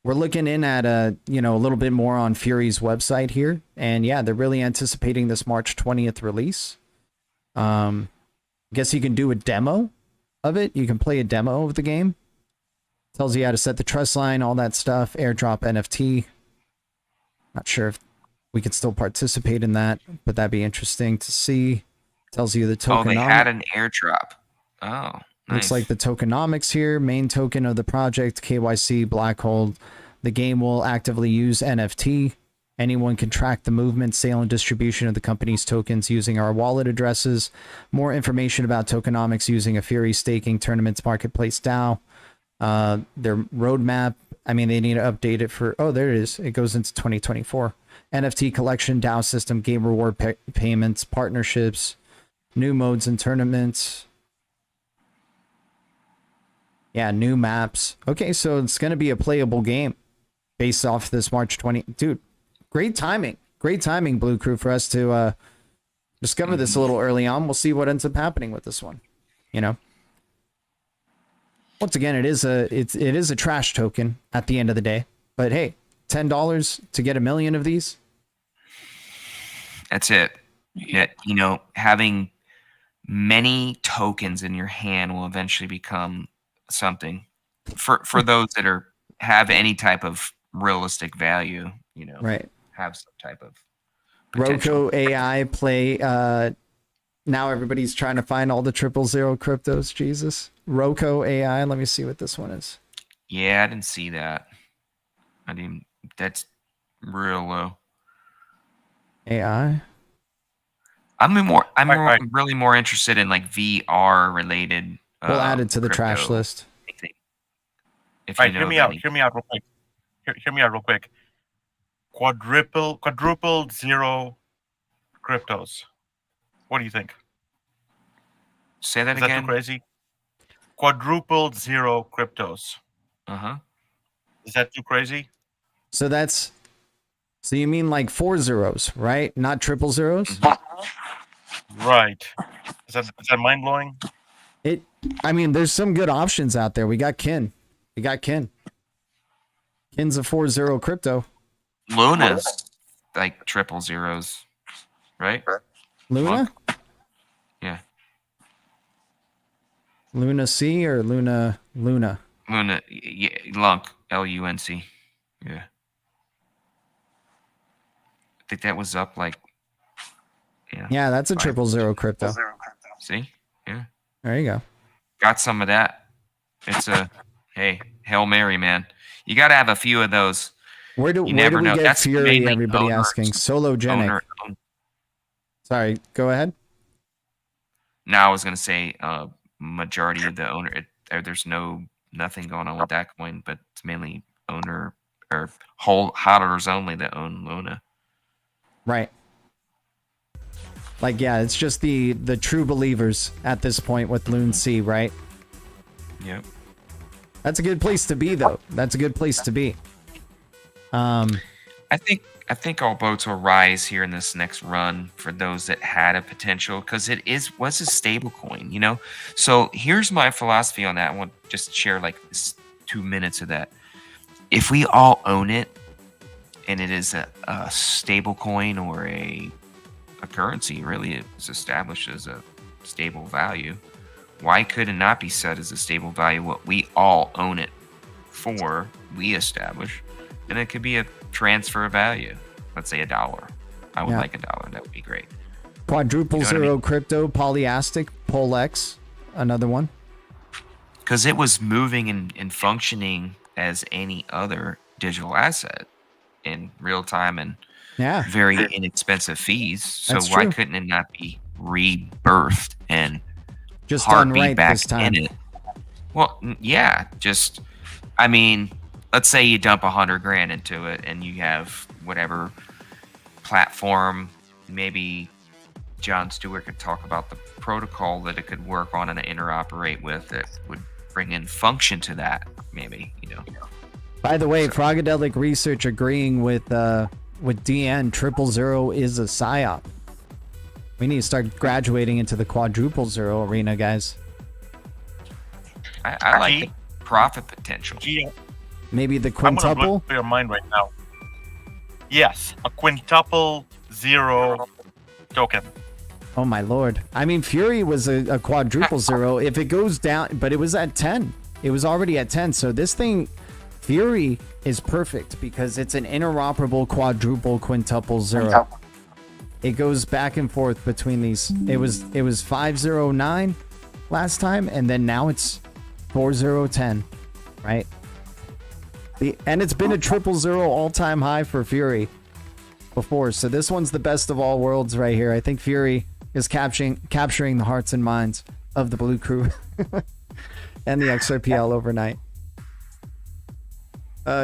We're looking in at a little bit more on Fury's website here, and yeah, they're really anticipating this March 20th release. Guess you can do a demo of it. You can play a demo of the game. Tells you how to set the Trustline, all that stuff, airdrop NFT. Not sure if we could still participate in that, but that'd be interesting to see. Tells you the tokenomics. Oh, they had an airdrop. Oh, nice. Looks like the tokenomics here. Main token of the project, KYC, black hole. The game will actively use NFT. Anyone can track the movement, sale, and distribution of the company's tokens using our wallet addresses. More information about tokenomics using a Fury staking tournaments marketplace DAO. Their roadmap, they need to update it for, there it is. It goes into 2024. NFT collection, DAO system, game reward payments, partnerships, new modes and tournaments. Yeah, new maps. Okay, so it's going to be a playable game based off this March 20. Dude, great timing. Great timing, Bluecrew, for us to discover this a little early on. We'll see what ends up happening with this one. Once again, it is a trash token at the end of the day. But hey, $10 to get 1 million of these. That's it. Yeah, having many tokens in your hand will eventually become something for those that have any type of realistic value. Right. Have some type of potential. Roco AI play. Now everybody's trying to find all the 000 cryptos. Jesus. Roco AI. Let me see what this one is. Yeah, I didn't see that. That's real low. AI. I'm really more interested in like VR related. We'll add it to the crypto. trash list. If hear me out. Hear me out real quick. Hear me out real quick. Quadruple zero cryptos. What do you think? Say that again. again. Is that too crazy? Quadruple zero cryptos. Is that too crazy? So you mean like 4 zeros, right? Not 000? Right. Is that mind blowing? There's some good options out there. We got Kin. Kin's a 4-0 crypto. Luna's like 000s, right? Luna? Yeah. Luna C or Luna? Luna, yeah, Lunk, LUNC. Yeah. I think that was up like. Yeah, that's a 000 crypto. See? Yeah. There you go. Got some of that. It's a, hey, Hail Mary, man. You got to have a few of those. Where do You we never know. get That's Fury? mainly Everybody owners. asking. Sologenic. Sorry, go ahead. Now I was gonna say majority of the owner. There's nothing going on with that coin, but it's mainly owner or hodlers only that own Luna. Right. Like, yeah, it's just the true believers at this point with Loon C, right? Yep. That's a good place to be, though. That's a good place to be. I think all boats will rise here in this next run for those that had a potential, because was a stable coin, you know. So here's my philosophy on that. I want to just share like 2 minutes of that. If we all own it, and it is a stable coin or a currency, really, it's established as a stable value, why could it not be set as a stable value? What we all own it for, we establish, and it could be a transfer of value. Let's say $1. I would like $1. That would be great. Quadruple zero crypto, Polyastic, Polex, another one. Because it was moving and functioning as any other digital asset in real time and very inexpensive fees. So That's why true. couldn't it not be rebirthed and Just done heartbeat right back this time? in it? Well, yeah, just, I mean, let's say you dump $100,000 into it and you have whatever platform, maybe John Stewart could talk about the protocol that it could work on and interoperate with that would bring in function to that, maybe, you know. By the way, Frogadelic Research agreeing with DN, 000 is a psyop. We need to start graduating into the quadruple zero arena, guys. I like the profit potential. Maybe the I'm gonna quintuple. blow your mind right now. Yes, a quintuple zero token. Oh my lord. I mean, Fury was a quadruple zero. If it goes down, but it was at 10. It was already at 10. So this thing, Fury, is perfect because it's an interoperable quadruple quintuple zero. It goes back and forth between these. It was 509 last time, and then now it's 4010, right? And it's been a 000 all-time high for Fury before. So this one's the best of all worlds right here. I think Fury is capturing the hearts and minds of the Bluecrew and the XRPL overnight. 000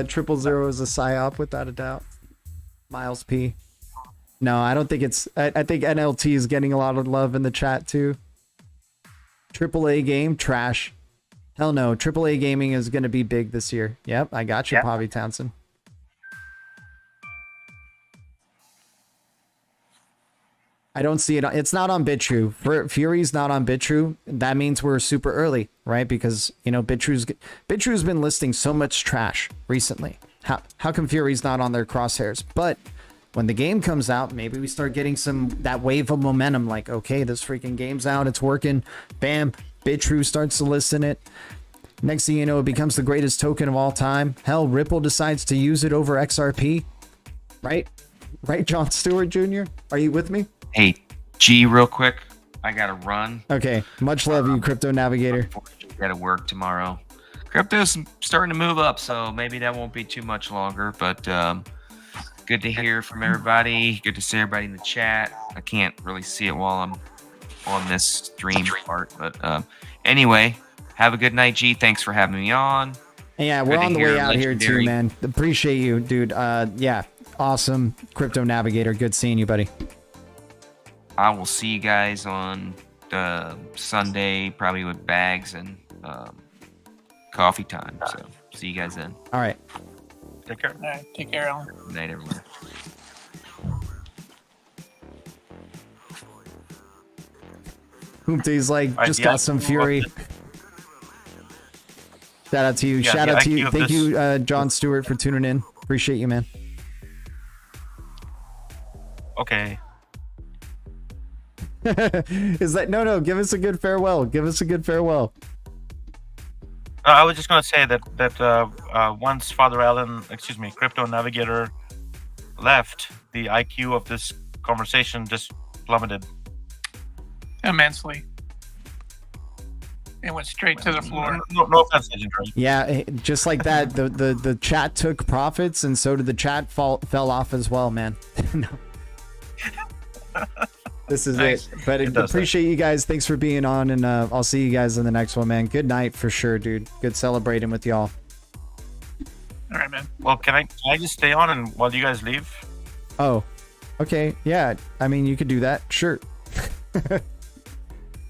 is a psyop without a doubt. Miles P. No, I don't think it's. I think NLT is getting a lot of love in the chat too. AAA game trash. Hell no, AAA gaming is going to be big this year. Yep, I got you, Pavi Townsend. I don't see it. It's not on BitTrue. Fury's not on BitTrue. That means we're super early, right? Because, you know, BitTrue's been listing so much trash recently. How come Fury's not on their crosshairs? But when the game comes out, maybe we start getting that wave of momentum. Like, okay, this freaking game's out. It's working. Bam. BitTrue starts to list in it. Next thing you know, it becomes the greatest token of all time. Hell, Ripple decides to use it over XRP. Right? Right, John Stewart Jr.? Are you with me? Hey, G, real quick. I got to run. Okay. Much love, you Crypto Navigator. Got to work tomorrow. Crypto's starting to move up, so maybe that won't be too much longer. But good to hear from everybody. Good to see everybody in the chat. I can't really see it while I'm on this stream part. But anyway, have a good night, G. Thanks for having me on. Yeah, we're on the way out here too, man. Appreciate you, dude. Yeah, awesome. Crypto Navigator. Good seeing you, buddy. I will see you guys on Sunday, probably with bags and coffee time. So see you guys then. All right. Take care. All right, take care, Alan. Good night, everyone. Hoopty's like, just got some Fury. Shout out to you. Shout out to you. Thank you, John Stewart, for tuning in. Appreciate you, man. Okay. Is that no? Give us a good farewell. Give us a good farewell. I was just gonna say that once Father Allen, Crypto Navigator left, the IQ of this conversation just plummeted Immensely. It went straight to the floor. No offense, legendary. Yeah, just like that, the chat took profits, and so did the chat fell off as well, man. No. This is Nice. it. But I appreciate you guys. Thanks for being on, and I'll see you guys in the next one, man. Good night for sure, dude. Good celebrating with y'all. All right, man. Well, can I just stay on and while you guys leave? Oh, okay. Yeah, I mean, you could do that. Sure.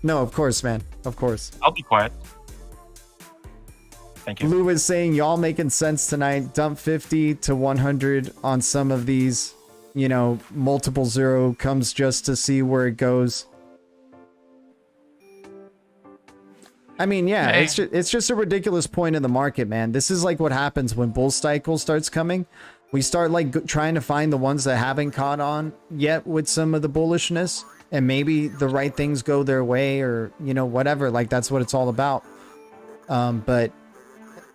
No, of course, man. Of course. I'll be quiet. Thank you. Lou is saying, y'all making sense tonight. Dump 50 to 100 on some of these. You know, multiple zero comes just to see where it goes. I mean, yeah, Hey. it's just a ridiculous point in the market, man. This is like what happens when bull cycle starts coming. We start like trying to find the ones that haven't caught on yet with some of the bullishness, and maybe the right things go their way, or you know, whatever. Like that's what it's all about. But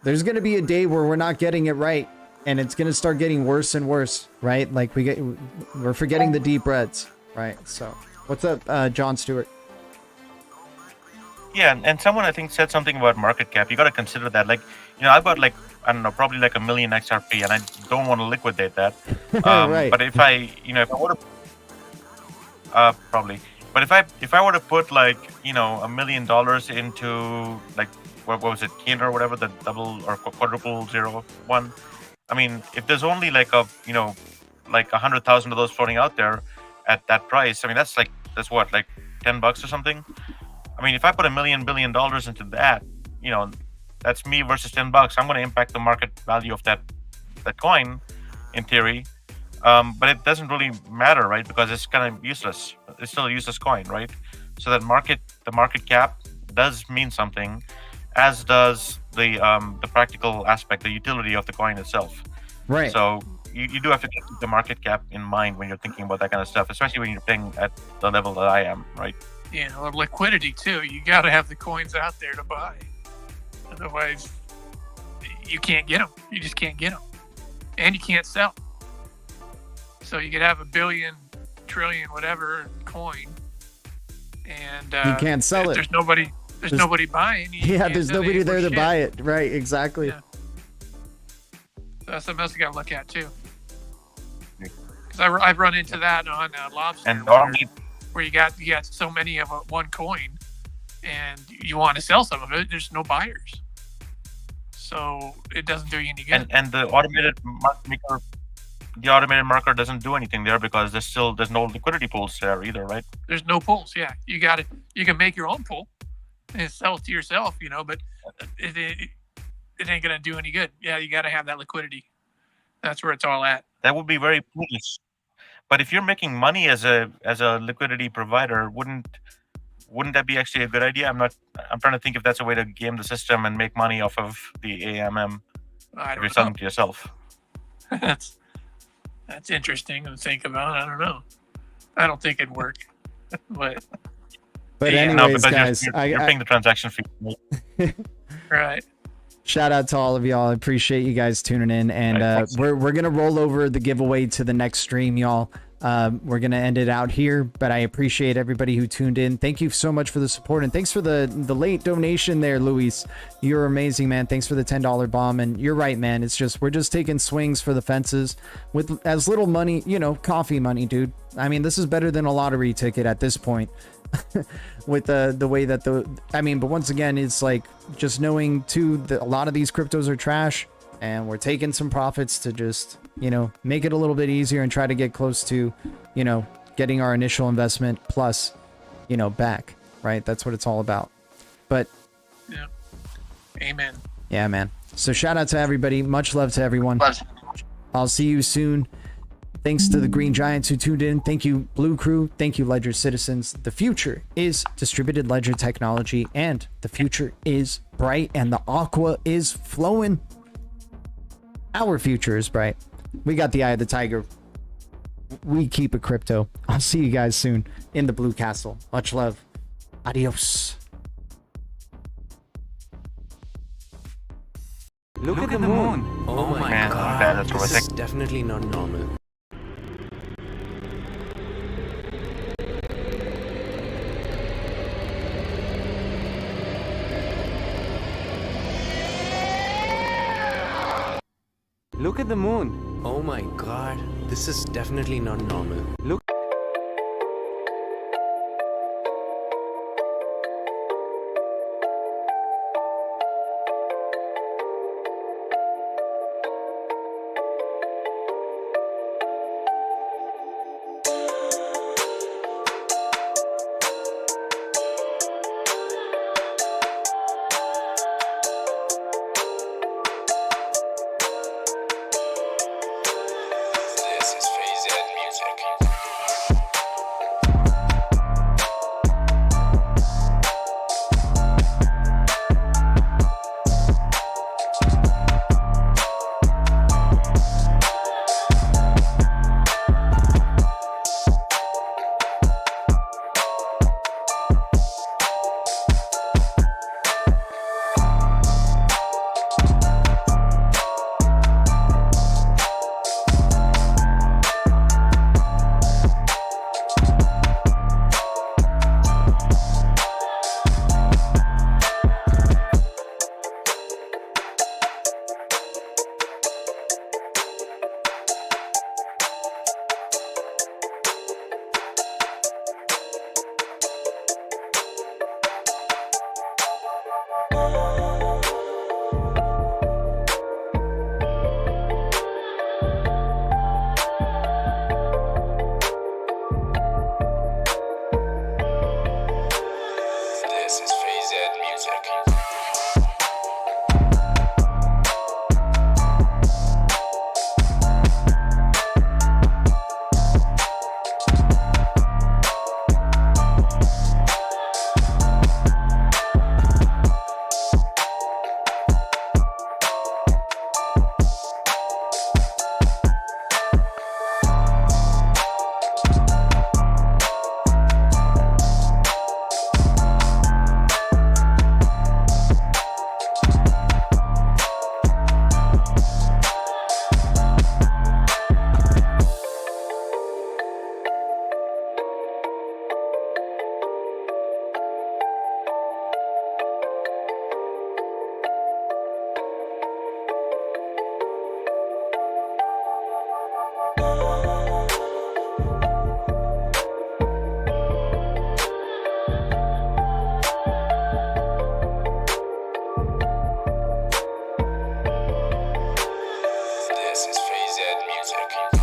there's gonna be a day where we're not getting it right, and it's gonna start getting worse and worse, right? Like we're forgetting the deep reds, right? So, what's up, John Stewart? Yeah, and someone I think said something about market cap. You got to consider that. Like, you know, I've got like, I don't know, probably like 1 million XRP, and I don't want to liquidate that. Right. But if I, you know, if I were to, probably. But if I were to put like, you know, $1 million into like what was it, Keen or whatever, the double or quadruple 01. I mean, if there's only like a, you know, like 100,000 of those floating out there at that price, I mean, that's what, like $10 or something. I mean, if I put $1 billion into that, you know, that's me versus $10. I'm going to impact the market value of that coin, in theory. But it doesn't really matter, right? Because it's kind of useless. It's still a useless coin, right? So that the market cap does mean something, as does the practical aspect, the utility of the coin itself. Right. So you do have to keep the market cap in mind when you're thinking about that kind of stuff, especially when you're playing at the level that I am, right? You know, liquidity too. You got to have the coins out there to buy. Otherwise, you can't get them. You just can't get them, and you can't sell. So you could have 1 billion, trillion, whatever coin, and You can't sell it. There's nobody. There's nobody buying. You Yeah, can't there's sell it nobody for there to shit. buy it. Right, exactly. Yeah. So that's something else you got to look at too. Because I've run into that on LOBSTR. And normally, where you got so many of one coin, and you want to sell some of it, there's no buyers, so it doesn't do you any good. and the automated marker doesn't do anything there because there's no liquidity pools there either, right? There's no pulls. Yeah, you can make your own pull and sell it to yourself, you know, but it ain't gonna do any good. Yeah, you got to have that liquidity. That's where it's all at. That would be very foolish. But if you're making money as a liquidity provider, wouldn't that be actually a good idea? I'm trying to think if that's a way to game the system and make money off of the AMM I if don't you're know. selling to yourself. That's interesting to think about. I don't know. I don't think it'd work. But But Yeah. anyways, because guys, you're paying the transaction fee. right. shout out to all of y'all. I appreciate you guys tuning in, and Right, thanks. we're gonna roll over the giveaway to the next stream, y'all. We're gonna end it out here, but I appreciate everybody who tuned in. Thank you so much for the support, and thanks for the late donation there, Luis. You're amazing, man. Thanks for the $10 bomb. And you're right, man. It's just we're just taking swings for the fences with as little money, you know, coffee money, dude. I mean, this is better than a lottery ticket at this point. With the way that but once again, it's like just knowing too that a lot of these cryptos are trash, and we're taking some profits to just, you know, make it a little bit easier and try to get close to, you know, getting our initial investment plus, you know, back, right? That's what it's all about. But Yeah. Amen. yeah, man. So shout out to everybody. Much love to everyone. I'll see you soon. Thanks to the Green Giants who tuned in. Thank you, Bluecrew. Thank you, Ledger citizens. The future is distributed ledger technology, and the future is bright, and the Aqua is flowing. Our future is bright. We got the eye of the tiger. We keep it crypto. I'll see you guys soon in the Blue Castle. Much love. Adios. Look at the moon. Oh my Man, god. that's This is horrific. definitely not normal. Look at the moon. Oh my god, this is definitely not normal. Look. This is Phase Ed Music. This is Phase Ed Music. This is Phase Ed Music.